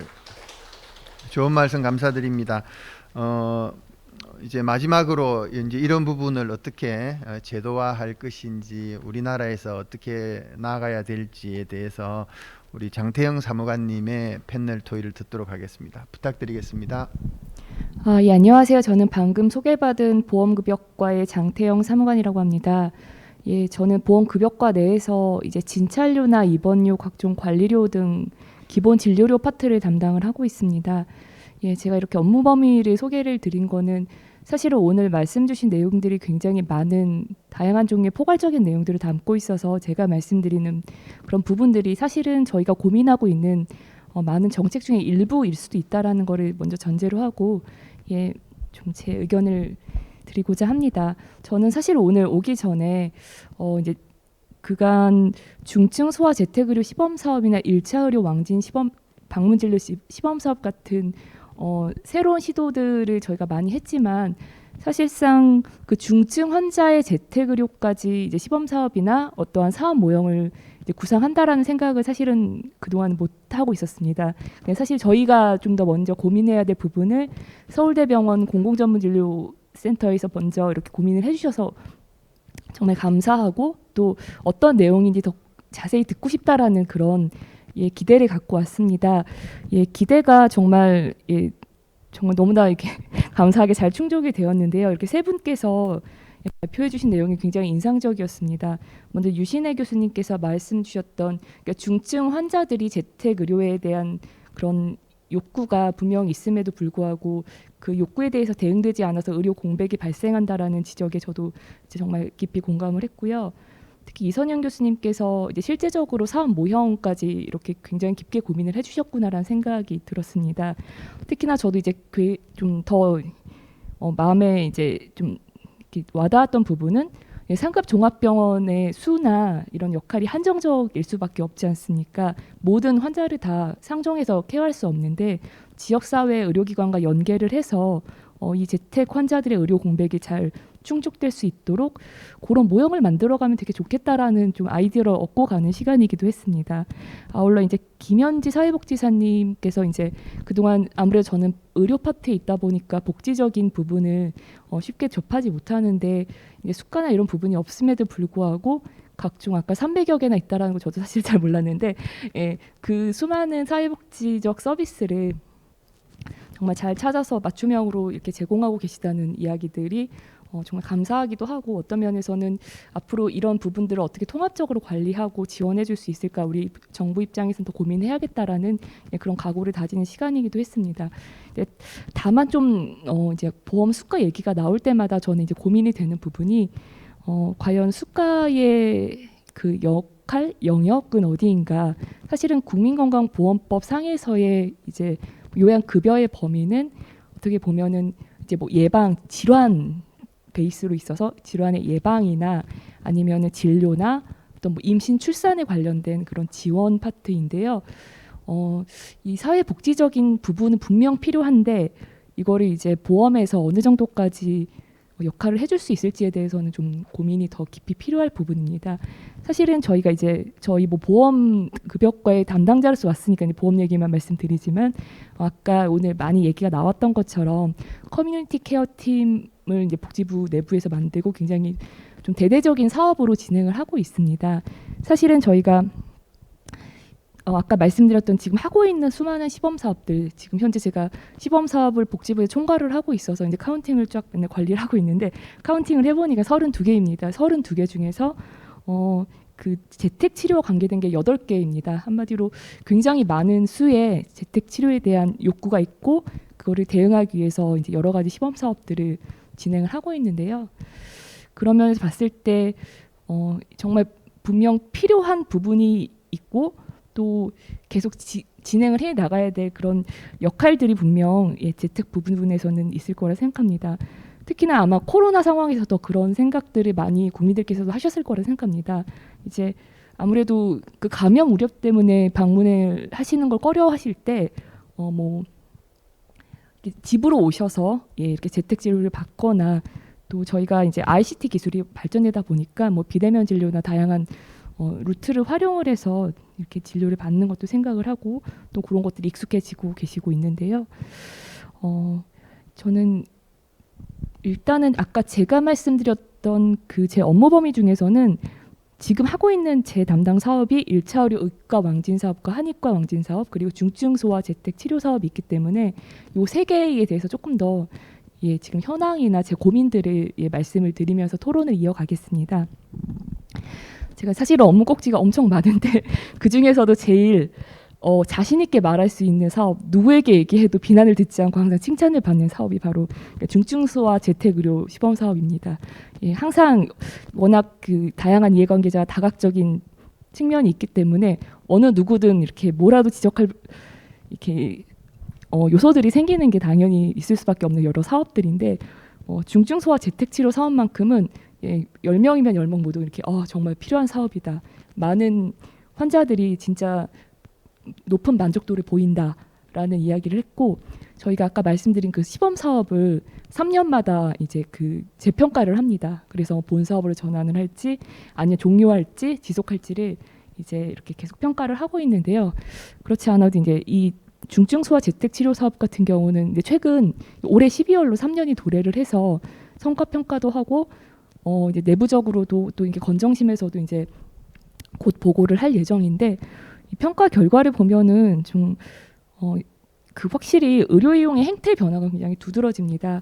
좋은 말씀 감사드립니다. 이제 마지막으로 이제 이런 부분을 어떻게 제도화할 것인지 우리나라에서 어떻게 나아가야 될지에 대해서 우리 장태영 사무관님의 패널 토의를 듣도록 하겠습니다. 부탁드리겠습니다. 예, 안녕하세요. 저는 방금 소개받은 보험급여과의 장태영 사무관이라고 합니다. 예, 저는 보험급여과 내에서 이제 진찰료나 입원료, 각종 관리료 등 기본 진료료 파트를 담당을 하고 있습니다. 예, 제가 이렇게 업무 범위를 소개를 드린 거는 사실은 오늘 말씀 주신 내용들이 굉장히 많은 다양한 종류의 포괄적인 내용들을 담고 있어서 제가 말씀드리는 그런 부분들이 사실은 저희가 고민하고 있는 많은 정책 중에 일부일 수도 있다라는 거를 먼저 전제로 하고 예, 좀 제 의견을 드리고자 합니다. 저는 사실 오늘 오기 전에 이제 그간 중증 소아 재택의료 시범 사업이나 1차 의료 왕진 시범 방문 진료 시범 사업 같은 새로운 시도들을 저희가 많이 했지만 사실상 그 중증 환자의 재택의료까지 이제 시범 사업이나 어떠한 사업 모형을 이제 구상한다라는 생각을 사실은 그동안 못 하고 있었습니다. 사실 저희가 좀 더 먼저 고민해야 될 부분을 서울대병원 공공전문진료센터에서 먼저 이렇게 고민을 해주셔서 정말 감사하고 또 어떤 내용인지 더 자세히 듣고 싶다라는 그런 기대를 갖고 왔습니다. 기대가 정말 정말 너무나 이렇게 감사하게 잘 충족이 되었는데요. 이렇게 세 분께서 발표해 주신 내용이 굉장히 인상적이었습니다. 먼저 유신혜 교수님께서 말씀 주셨던 그러니까 중증 환자들이 재택 의료에 대한 그런 욕구가 분명 있음에도 불구하고 그 욕구에 대해서 대응되지 않아서 의료 공백이 발생한다라는 지적에 저도 이제 정말 깊이 공감을 했고요. 특히 이선영 교수님께서 이제 실제적으로 사업 모형까지 이렇게 굉장히 깊게 고민을 해주셨구나라는 생각이 들었습니다. 특히나 저도 이제 좀 더 마음에 이제 좀 이렇게 와닿았던 부분은 상급 종합병원의 수나 이런 역할이 한정적일 수밖에 없지 않습니까? 모든 환자를 다 상정해서 케어할 수 없는데 지역사회 의료기관과 연계를 해서 이 재택 환자들의 의료 공백이 잘 충족될 수 있도록 그런 모형을 만들어가면 되게 좋겠다라는 좀 아이디어를 얻고 가는 시간이기도 했습니다. 아울러 이제 김현지 사회복지사님께서 이제 그동안 아무래도 저는 의료 파트에 있다 보니까 복지적인 부분을 쉽게 접하지 못하는데 이제 수가나 이런 부분이 없음에도 불구하고 각종 아까 300여 개나 있다라는 거 저도 사실 잘 몰랐는데 그 수많은 사회복지적 서비스를 정말 잘 찾아서 맞춤형으로 이렇게 제공하고 계시다는 이야기들이 정말 감사하기도 하고 어떤 면에서는 앞으로 이런 부분들을 어떻게 통합적으로 관리하고 지원해 줄 수 있을까 우리 정부 입장에서는 더 고민해야겠다라는 그런 각오를 다지는 시간이기도 했습니다. 다만 좀 이제 보험 수가 얘기가 나올 때마다 저는 이제 고민이 되는 부분이 과연 수가의 그 역할 영역은 어디인가? 사실은 국민건강보험법 상에서의 이제 요양급여의 범위는 어떻게 보면은 이제 뭐 예방 질환 베이스로 있어서 질환의 예방이나 아니면은 진료나 어떤 뭐 임신 출산에 관련된 그런 지원 파트인데요. 이 사회복지적인 부분은 분명 필요한데 이거를 이제 보험에서 어느 정도까지 역할을 해줄 수 있을지에 대해서는 좀 고민이 더 깊이 필요할 부분입니다. 사실은 저희가 이제 저희 뭐 보험 급여과의 담당자로서 왔으니까 이제 보험 얘기만 말씀드리지만 아까 오늘 많이 얘기가 나왔던 것처럼 커뮤니티 케어 팀을 이제 복지부 내부에서 만들고 굉장히 좀 대대적인 사업으로 진행을 하고 있습니다. 사실은 저희가 아까 말씀드렸던 지금 하고 있는 수많은 시범 사업들 지금 현재 제가 시범 사업을 복지부에 총괄을 하고 있어서 이제 카운팅을 쫙 맨날 관리를 하고 있는데 카운팅을 해보니까 32개입니다. 32개 중에서 그 재택 치료와 관계된 게 8개입니다. 한마디로 굉장히 많은 수의 재택 치료에 대한 욕구가 있고 그거를 대응하기 위해서 이제 여러 가지 시범 사업들을 진행을 하고 있는데요. 그러면서 봤을 때 정말 분명 필요한 부분이 있고 또 계속 진행을 해 나가야 될 그런 역할들이 분명 재택 부분에서는 있을 거라 생각합니다. 특히나 아마 코로나 상황에서 더 그런 생각들을 많이 국민들께서도 하셨을 거라 생각합니다. 이제 아무래도 그 감염 우려 때문에 방문을 하시는 걸 꺼려하실 때 뭐 집으로 오셔서 이렇게 재택 진료를 받거나 또 저희가 이제 ICT 기술이 발전되다 보니까 뭐 비대면 진료나 다양한 루트를 활용을 해서 이렇게 진료를 받는 것도 생각을 하고 또 그런 것들이 익숙해지고 계시고 있는데요. 저는 일단은 아까 제가 말씀드렸던 그 제 업무 범위 중에서는 지금 하고 있는 제 담당 사업이 1차 의료 의과 왕진 사업과 한의과 왕진 사업 그리고 중증 소아 재택 치료 사업이 있기 때문에 요 세 개에 대해서 조금 더 지금 현황이나 제 고민들을 말씀을 드리면서 토론을 이어가겠습니다. 제가 사실 업무 꼭지가 엄청 많은데 그 중에서도 제일 자신 있게 말할 수 있는 사업, 누구에게 얘기해도 비난을 듣지 않고 항상 칭찬을 받는 사업이 바로 중증소아 재택의료 시범 사업입니다. 항상 워낙 그 다양한 이해관계자 다각적인 측면이 있기 때문에 어느 누구든 이렇게 뭐라도 지적할 이렇게 요소들이 생기는 게 당연히 있을 수밖에 없는 여러 사업들인데 중증소아 재택치료 사업만큼은 10명이면 10명 모두 이렇게 정말 필요한 사업이다. 많은 환자들이 진짜 높은 만족도를 보인다라는 이야기를 했고 저희가 아까 말씀드린 그 시범 사업을 3년마다 이제 그 재평가를 합니다. 그래서 본 사업으로 전환을 할지 아니면 종료할지 지속할지를 이제 이렇게 계속 평가를 하고 있는데요. 그렇지 않아도 이제 이 중증 소아 재택 치료 사업 같은 경우는 이제 최근 올해 12월로 3년이 도래를 해서 성과 평가도 하고 이제 내부적으로도 또 이게 건정심에서도 이제 곧 보고를 할 예정인데 이 평가 결과를 보면은 좀 그 확실히 의료 이용의 행태 변화가 굉장히 두드러집니다.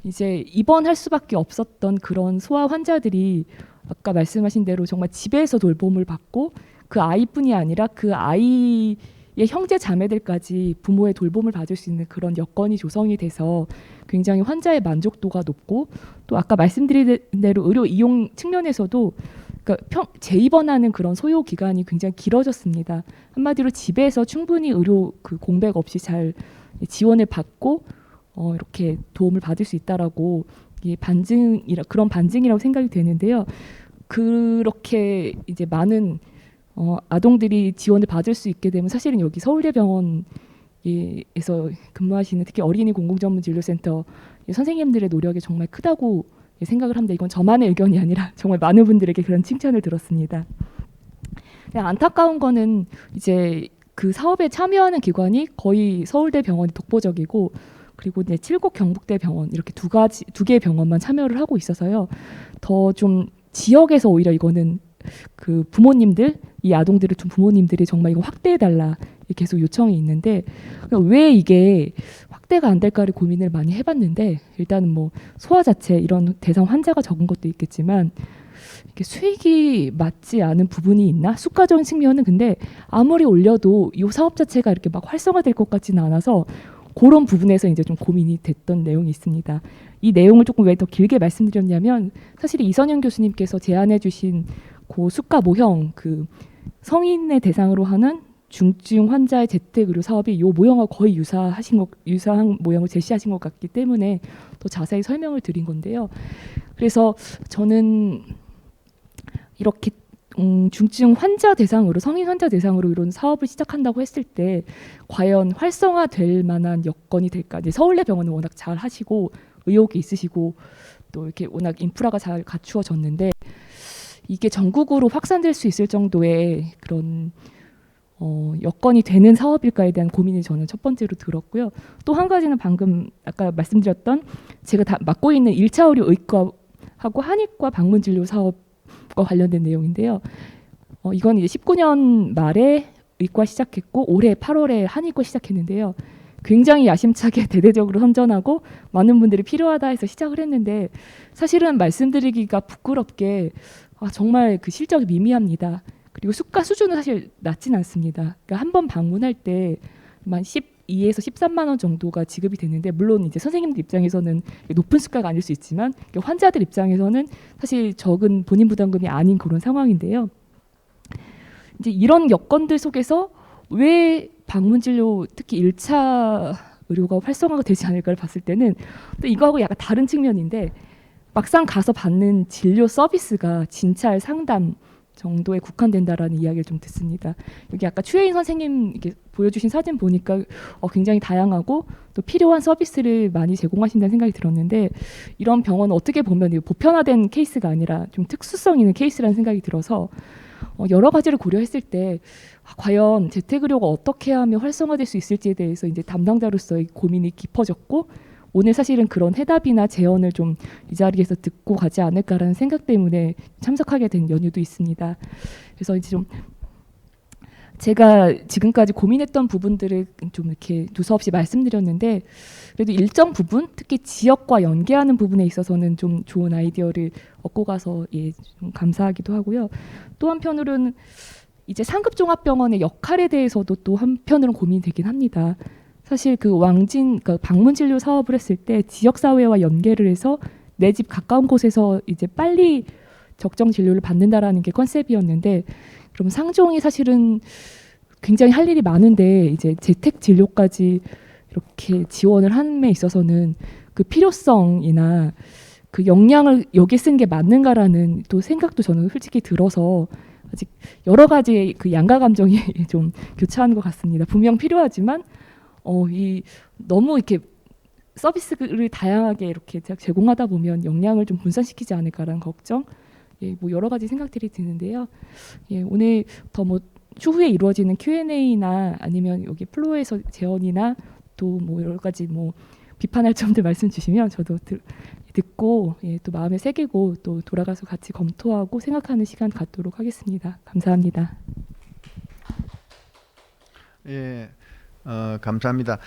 이제 입원할 수밖에 없었던 그런 소아 환자들이 아까 말씀하신 대로 정말 집에서 돌봄을 받고 그 아이뿐이 아니라 그 아이의 형제 자매들까지 부모의 돌봄을 받을 수 있는 그런 여건이 조성이 돼서 굉장히 환자의 만족도가 높고 또 아까 말씀드린 대로 의료 이용 측면에서도 그러니까 재입원하는 그런 소요 기간이 굉장히 길어졌습니다. 한마디로 집에서 충분히 의료 그 공백 없이 잘 지원을 받고 이렇게 도움을 받을 수 있다라고 이게 그런 반증이라고 생각이 되는데요. 그렇게 이제 많은 아동들이 지원을 받을 수 있게 되면 사실은 여기 서울대병원에서 근무하시는 특히 어린이 공공전문진료센터 선생님들의 노력이 정말 크다고 생각을 합니다. 이건 저만의 의견이 아니라 정말 많은 분들에게 그런 칭찬을 들었습니다. 안타까운 거는 이제 그 사업에 참여하는 기관이 거의 서울대병원이 독보적이고 그리고 이제 7곳 경북대병원 이렇게 두 개의 병원만 참여를 하고 있어서요. 더 좀 지역에서 오히려 이거는 그 부모님들 이 아동들을 둔 부모님들이 정말 이거 확대해달라 계속 요청이 있는데 왜 이게 확대가 안 될까를 고민을 많이 해봤는데 일단은 뭐 소아 자체 이런 대상 환자가 적은 것도 있겠지만 이게 수익이 맞지 않은 부분이 있나? 수가적인 측면은 근데 아무리 올려도 이 사업 자체가 이렇게 막 활성화될 것 같지는 않아서 그런 부분에서 이제 좀 고민이 됐던 내용이 있습니다. 이 내용을 조금 왜 더 길게 말씀드렸냐면 사실 이선영 교수님께서 제안해주신 그 수가 모형 그 성인의 대상으로 하는 중증 환자의 재택 의료 사업이 이 모형과 거의 유사한 모형을 제시하신 것 같기 때문에 더 자세히 설명을 드린 건데요. 그래서 저는 이렇게 중증 환자 대상으로 성인 환자 대상으로 이런 사업을 시작한다고 했을 때 과연 활성화될 만한 여건이 될까? 이제 서울대병원은 워낙 잘 하시고 의욕이 있으시고 또 이렇게 워낙 인프라가 잘 갖추어졌는데 이게 전국으로 확산될 수 있을 정도의 그런 여건이 되는 사업일까에 대한 고민이 저는 첫 번째로 들었고요. 또 한 가지는 방금 아까 말씀드렸던 제가 다 맡고 있는 1차 의료 의과하고 한의과 방문 진료 사업과 관련된 내용인데요. 이건 이제 19년 말에 의과 시작했고 올해 8월에 한의과 시작했는데요. 굉장히 야심차게 대대적으로 선전하고 많은 분들이 필요하다 해서 시작을 했는데 사실은 말씀드리기가 부끄럽게 정말 그 실적이 미미합니다. 그리고 수가 수준은 사실 낮진 않습니다. 그러니까 한 번 방문할 때 만 12에서 13만 원 정도가 지급이 되는데 물론 이제 선생님들 입장에서는 높은 수가가 아닐 수 있지만 환자들 입장에서는 사실 적은 본인 부담금이 아닌 그런 상황인데요. 이제 이런 여건들 속에서 왜 방문 진료 특히 1차 의료가 활성화가 되지 않을까를 봤을 때는 또 이거하고 약간 다른 측면인데 막상 가서 받는 진료 서비스가 진찰 상담 정도에 국한된다라는 이야기를 좀 듣습니다. 여기 아까 추혜인 선생님 이렇게 보여주신 사진 보니까 굉장히 다양하고 또 필요한 서비스를 많이 제공하신다는 생각이 들었는데 이런 병원은 어떻게 보면 보편화된 케이스가 아니라 좀 특수성 있는 케이스라는 생각이 들어서 여러 가지를 고려했을 때 과연 재택의료가 어떻게 하면 활성화될 수 있을지에 대해서 이제 담당자로서의 고민이 깊어졌고 오늘 사실은 그런 해답이나 제언을 좀 이 자리에서 듣고 가지 않을까라는 생각 때문에 참석하게 된 연유도 있습니다. 그래서 이제 좀 제가 지금까지 고민했던 부분들을 좀 이렇게 두서없이 말씀드렸는데 그래도 일정 부분 특히 지역과 연계하는 부분에 있어서는 좀 좋은 아이디어를 얻고 가서 좀 감사하기도 하고요. 또 한편으로는 이제 상급종합병원의 역할에 대해서도 또 한편으로는 고민이 되긴 합니다. 사실 그 그러니까 방문 진료 사업을 했을 때 지역 사회와 연계를 해서 내 집 가까운 곳에서 이제 빨리 적정 진료를 받는다라는 게 컨셉이었는데 그럼 상종이 사실은 굉장히 할 일이 많은데 이제 재택 진료까지 이렇게 지원을 함에 있어서는 그 필요성이나 그 역량을 여기에 쓴 게 맞는가라는 또 생각도 저는 솔직히 들어서 아직 여러 가지 그 양가 감정이 좀 교차하는 것 같습니다. 분명 필요하지만 너무 이렇게 서비스를 다양하게 이렇게 제공하다 보면 역량을 좀 분산시키지 않을까라는 걱정, 뭐 여러 가지 생각들이 드는데요. 오늘 더 뭐 추후에 이루어지는 Q&A나 아니면 여기 플로어에서 제언이나 또 뭐 여러 가지 뭐 비판할 점들 말씀 주시면 저도 듣고 예, 또 마음에 새기고 또 돌아가서 같이 검토하고 생각하는 시간 갖도록 하겠습니다. 감사합니다. 예, 감사합니다.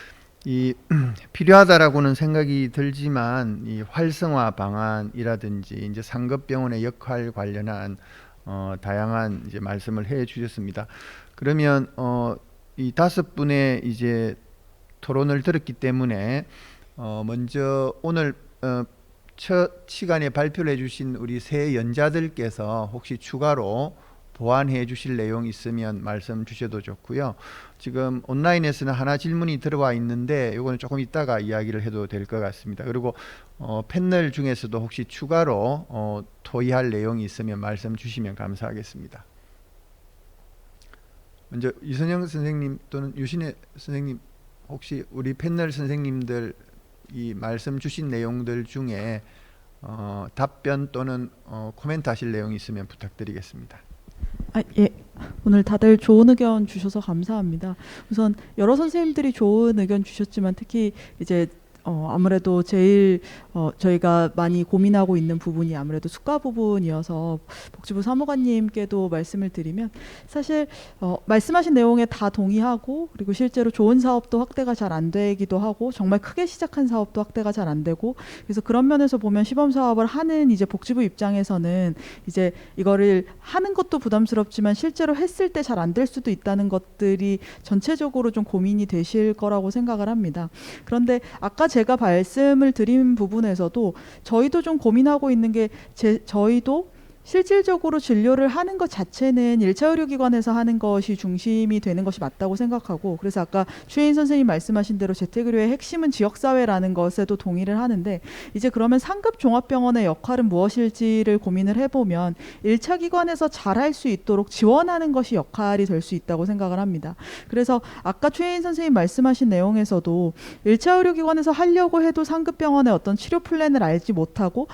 필요하다라고는 생각이 들지만 이 활성화 방안이라든지 이제 상급병원의 역할 관련한 다양한 이제 말씀을 해 주셨습니다. 그러면 이 5분의 이제 토론을 들었기 때문에 먼저 오늘 첫 시간에 발표를 해주신 우리 새 연자들께서 혹시 추가로 보완해 주실 내용 있으면 말씀 주셔도 좋고요. 지금 온라인에서는 하나 질문이 들어와 있는데 이거는 조금 이따가 이야기를 해도 될 것 같습니다. 그리고 패널 중에서도 혹시 추가로 토의할 내용이 있으면 말씀 주시면 감사하겠습니다. 먼저 이선영 선생님 또는 유신혜 선생님, 혹시 우리 패널 선생님들 이 말씀 주신 내용들 중에 답변 또는 코멘트 하실 내용이 있으면 부탁드리겠습니다. 예. 오늘 다들 좋은 의견 주셔서 감사합니다. 우선 여러 선생님들이 좋은 의견 주셨지만 특히 이제 아무래도 제일 저희가 많이 고민하고 있는 부분이 아무래도 수가 부분이어서 복지부 사무관님께도 말씀을 드리면 사실 말씀하신 내용에 다 동의하고 그리고 실제로 좋은 사업도 확대가 잘 안 되기도 하고 정말 크게 시작한 사업도 확대가 잘 안 되고 그래서 그런 면에서 보면 시범 사업을 하는 이제 복지부 입장에서는 이제 이거를 하는 것도 부담스럽지만 실제로 했을 때 잘 안 될 수도 있다는 것들이 전체적으로 좀 고민이 되실 거라고 생각을 합니다. 그런데 아까 제가 말씀을 드린 부분에서도 저희도 좀 고민하고 있는 게 저희도 실질적으로 진료를 하는 것 자체는 1차 의료기관에서 하는 것이 중심이 되는 것이 맞다고 생각하고 그래서 아까 최인 선생님 말씀하신 대로 재택의료의 핵심은 지역사회라는 것에도 동의를 하는데 이제 그러면 상급 종합병원의 역할은 무엇일지를 고민을 해보면 1차 기관에서 잘할 수 있도록 지원하는 것이 역할이 될 수 있다고 생각을 합니다. 그래서 아까 최인 선생님 말씀하신 내용에서도 1차 의료기관에서 하려고 해도 상급병원의 어떤 치료 플랜을 알지 못하고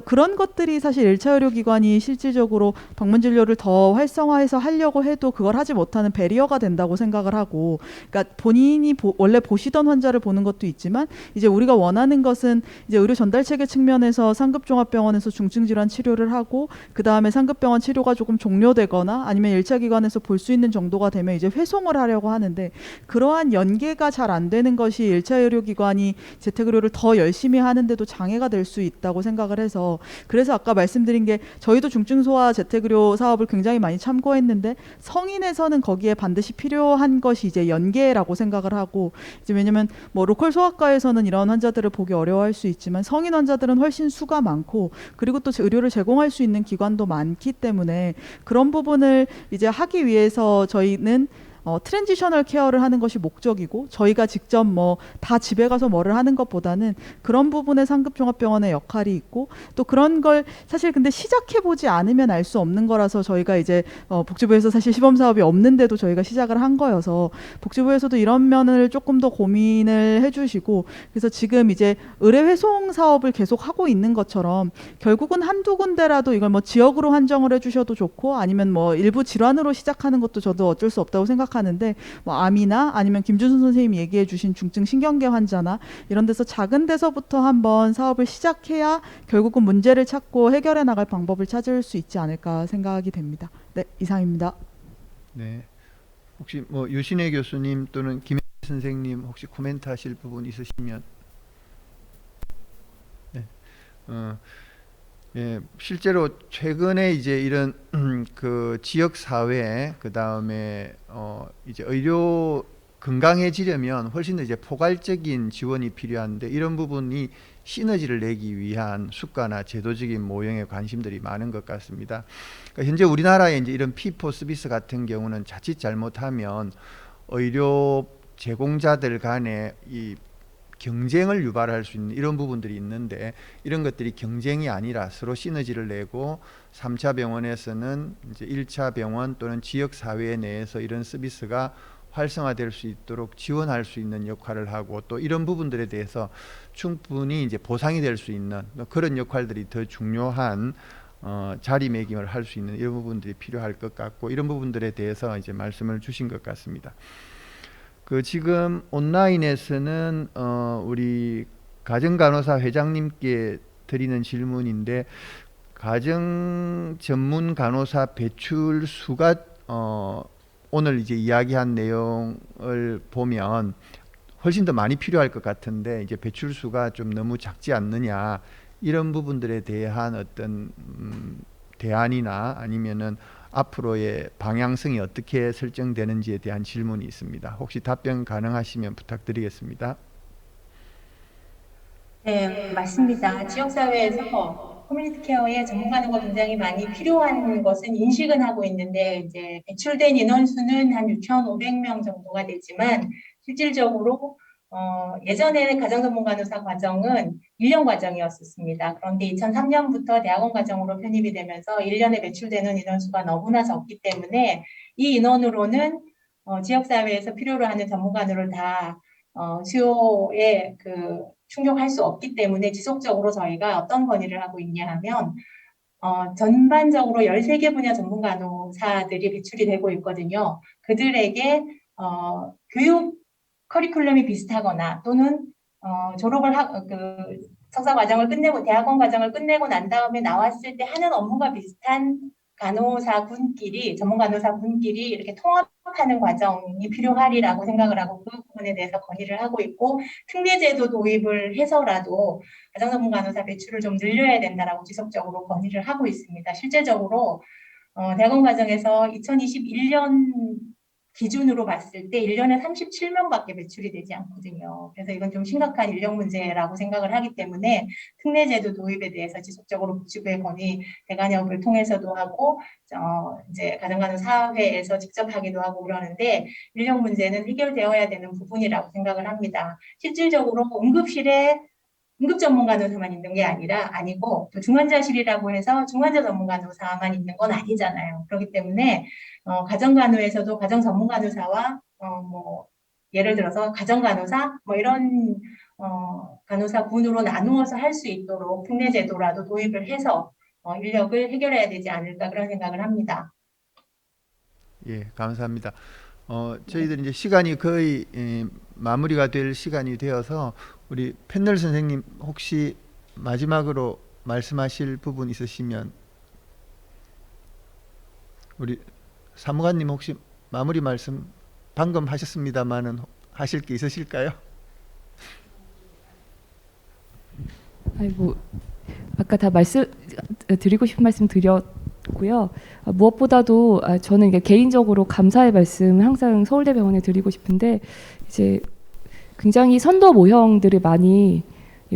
그런 것들이 사실 1차 의료기관이 실질적으로 방문 진료를 더 활성화해서 하려고 해도 그걸 하지 못하는 배리어가 된다고 생각을 하고 그러니까 본인이 원래 보시던 환자를 보는 것도 있지만 이제 우리가 원하는 것은 이제 의료 전달 체계 측면에서 상급 종합병원에서 중증 질환 치료를 하고 그다음에 상급병원 치료가 조금 종료되거나 아니면 1차 기관에서 볼 수 있는 정도가 되면 이제 회송을 하려고 하는데 그러한 연계가 잘 안 되는 것이 1차 의료기관이 재택의료를 더 열심히 하는데도 장애가 될 수 있다고 생각을 해서 그래서 아까 말씀드린 게 저희도 중증소아 재택의료 사업을 굉장히 많이 참고했는데 성인에서는 거기에 반드시 필요한 것이 이제 연계라고 생각을 하고 이제 왜냐면 뭐 로컬 소아과에서는 이런 환자들을 보기 어려워할 수 있지만 성인 환자들은 훨씬 수가 많고 그리고 또 의료를 제공할 수 있는 기관도 많기 때문에 그런 부분을 이제 하기 위해서 저희는 트랜지셔널 케어를 하는 것이 목적이고 저희가 직접 뭐 다 집에 가서 뭐를 하는 것보다는 그런 부분에 상급종합병원의 역할이 있고 또 그런 걸 사실 근데 시작해보지 않으면 알 수 없는 거라서 저희가 이제 복지부에서 사실 시범사업이 없는데도 저희가 시작을 한 거여서 복지부에서도 이런 면을 조금 더 고민을 해주시고 그래서 지금 이제 의뢰회송 사업을 계속 하고 있는 것처럼 결국은 한두 군데라도 이걸 뭐 지역으로 한정을 해주셔도 좋고 아니면 뭐 일부 질환으로 시작하는 것도 저도 어쩔 수 없다고 생각하는데 뭐 암이나 아니면 김준순 선생님이 얘기해 주신 중증 신경계 환자나 이런 데서 작은 데서부터 한번 사업을 시작해야 결국은 문제를 찾고 해결해 나갈 방법을 찾을 수 있지 않을까 생각이 됩니다. 네, 이상입니다. 네, 혹시 뭐 유신혜 교수님 또는 김 선생님 혹시 코멘트 하실 부분 있으시면 네. 예, 실제로 최근에 이제 이런 그 지역 사회 그 다음에 이제 의료 건강해지려면 훨씬 더 이제 포괄적인 지원이 필요한데 이런 부분이 시너지를 내기 위한 수가나 제도적인 모형의 관심들이 많은 것 같습니다. 그러니까 현재 우리나라에 이제 이런 피포 서비스 같은 경우는 자칫 잘못하면 의료 제공자들 간의 이 경쟁을 유발할 수 있는 이런 부분들이 있는데 이런 것들이 경쟁이 아니라 서로 시너지를 내고 3차 병원에서는 이제 1차 병원 또는 지역 사회 내에서 이런 서비스가 활성화될 수 있도록 지원할 수 있는 역할을 하고 또 이런 부분들에 대해서 충분히 이제 보상이 될 수 있는 그런 역할들이 더 중요한 자리매김을 할 수 있는 이런 부분들이 필요할 것 같고 이런 부분들에 대해서 이제 말씀을 주신 것 같습니다. 그 지금 온라인에서는 우리 가정간호사 회장님께 드리는 질문인데 가정 전문 간호사 배출 수가 오늘 이제 이야기한 내용을 보면 훨씬 더 많이 필요할 것 같은데 이제 배출 수가 좀 너무 작지 않느냐 이런 부분들에 대한 어떤 대안이나 아니면은 앞으로의 방향성이 어떻게 설정되는지에 대한 질문이 있습니다. 혹시 답변 가능하시면 부탁드리겠습니다. 네, 맞습니다. 지역사회에서 커뮤니티 케어에 전문가가 굉장히 많이 필요한 것은 인식은 하고 있는데, 이제 배출된 인원수는 한 6,500명 정도가 되지만, 실질적으로, 예전에는 가정전문간호사 과정은 1년 과정이었습니다. 그런데 2003년부터 대학원 과정으로 편입이 되면서 1년에 배출되는 인원수가 너무나 적기 때문에 이 인원으로는 지역사회에서 필요로 하는 전문가들을 다 수요에 충족할 수 없기 때문에 지속적으로 저희가 어떤 건의를 하고 있냐 하면 전반적으로 13개 분야 전문 간호사들이 배출이 되고 있거든요. 그들에게 교육 커리큘럼이 비슷하거나 또는 졸업을 석사 과정을 끝내고 대학원 과정을 끝내고 난 다음에 나왔을 때 하는 업무가 비슷한 간호사분끼리 전문 간호사분끼리 이렇게 통합하는 과정이 필요하리라고 생각을 하고 그 부분에 대해서 건의를 하고 있고 특례제도 도입을 해서라도 가정 전문 간호사 배출을 좀 늘려야 된다라고 지속적으로 건의를 하고 있습니다. 실제적으로 대학원 과정에서 2021년 기준으로 봤을 때 1년에 37명밖에 배출이 되지 않거든요. 그래서 이건 좀 심각한 인력 문제라고 생각을 하기 때문에 특례제도 도입에 대해서 지속적으로 복지부의 건의 대간협을 통해서도 하고 이제 가정간호사회에서 직접 하기도 하고 그러는데 인력 문제는 해결되어야 되는 부분이라고 생각을 합니다. 실질적으로 응급실에 응급 전문 간호사만 있는 게 아니고 또 중환자실이라고 해서 중환자 전문 간호사만 있는 건 아니잖아요. 그렇기 때문에 가정 간호에서도 가정 전문 간호사와 예를 들어서 가정 간호사 이런 간호사 군으로 나누어서 할 수 있도록 특례 제도라도 도입을 해서 인력을 해결해야 되지 않을까 그런 생각을 합니다. 예, 감사합니다. 저희들 이제 시간이 거의 마무리가 될 시간이 되어서 우리 패널 선생님 혹시 마지막으로 말씀하실 부분 있으시면 우리 사무관님 혹시 마무리 말씀 방금 하셨습니다마는 하실 게 있으실까요? 아까 다 드리고 싶은 말씀 드렸고요. 무엇보다도 저는 이게 개인적으로 감사의 말씀 항상 서울대병원에 드리고 싶은데 이제 굉장히 선도 모형들을 많이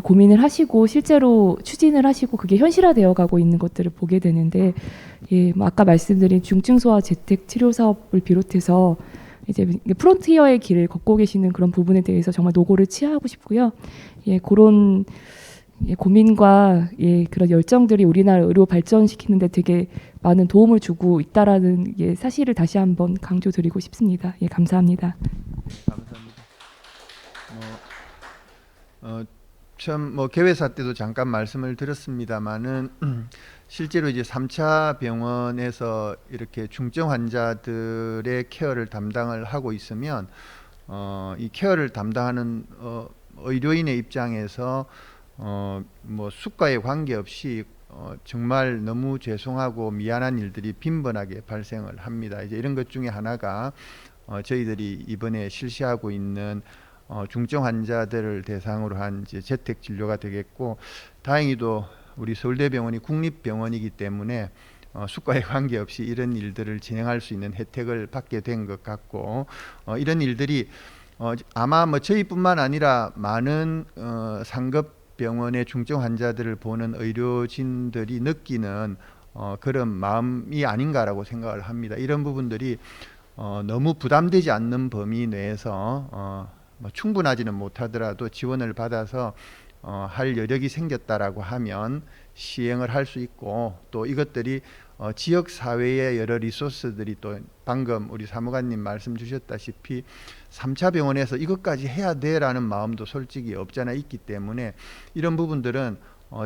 고민을 하시고 실제로 추진을 하시고 그게 현실화되어 가고 있는 것들을 보게 되는데 아까 말씀드린 중증 소아 재택 치료 사업을 비롯해서 이제 프론티어의 길을 걷고 계시는 그런 부분에 대해서 정말 노고를 치하하고 싶고요. 그런 고민과 그런 열정들이 우리나라 의료 발전시키는데 되게 많은 도움을 주고 있다라는 사실을 다시 한번 강조드리고 싶습니다. 감사합니다. 감사합니다. 참 개회사 때도 잠깐 말씀을 드렸습니다마는 실제로 이제 3차 병원에서 이렇게 중증 환자들의 케어를 담당을 하고 있으면 이 케어를 담당하는 의료인의 입장에서 수가에 관계없이 정말 너무 죄송하고 미안한 일들이 빈번하게 발생을 합니다. 이제 이런 것 중에 하나가 저희들이 이번에 실시하고 있는 중증 환자들을 대상으로 한 이제 재택 진료가 되겠고, 다행히도 우리 서울대병원이 국립병원이기 때문에 수가에 관계없이 이런 일들을 진행할 수 있는 혜택을 받게 된 것 같고, 이런 일들이 아마 저희뿐만 아니라 많은 상급 병원의 중증 환자들을 보는 의료진들이 느끼는 그런 마음이 아닌가라고 생각을 합니다. 이런 부분들이 너무 부담되지 않는 범위 내에서 충분하지는 못하더라도 지원을 받아서 할 여력이 생겼다라고 하면 시행을 할 수 있고, 또 이것들이 지역 사회의 여러 리소스들이 또 방금 우리 사무관님 말씀 주셨다시피 3차 병원에서 이것까지 해야 돼라는 마음도 솔직히 없잖아 있기 때문에 이런 부분들은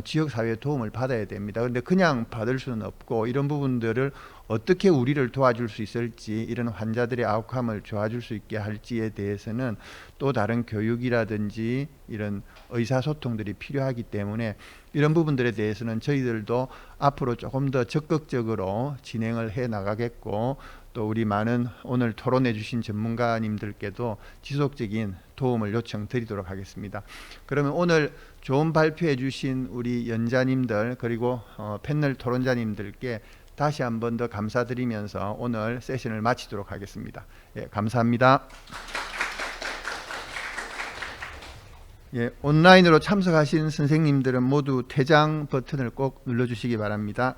지역 사회의 도움을 받아야 됩니다. 그런데 그냥 받을 수는 없고 이런 부분들을 어떻게 우리를 도와줄 수 있을지, 이런 환자들의 아웃컴을 도와줄 수 있게 할지에 대해서는 또 다른 교육이라든지 이런 의사소통들이 필요하기 때문에 이런 부분들에 대해서는 저희들도 앞으로 조금 더 적극적으로 진행을 해 나가겠고, 또 우리 많은 오늘 토론해 주신 전문가님들께도 지속적인 도움을 요청드리도록 하겠습니다. 그러면 오늘 좋은 발표해 주신 우리 연자님들 그리고 패널 토론자님들께 다시 한 번 더 감사드리면서 오늘 세션을 마치도록 하겠습니다. 예, 감사합니다. 예, 온라인으로 참석하신 선생님들은 모두 퇴장 버튼을 꼭 눌러주시기 바랍니다.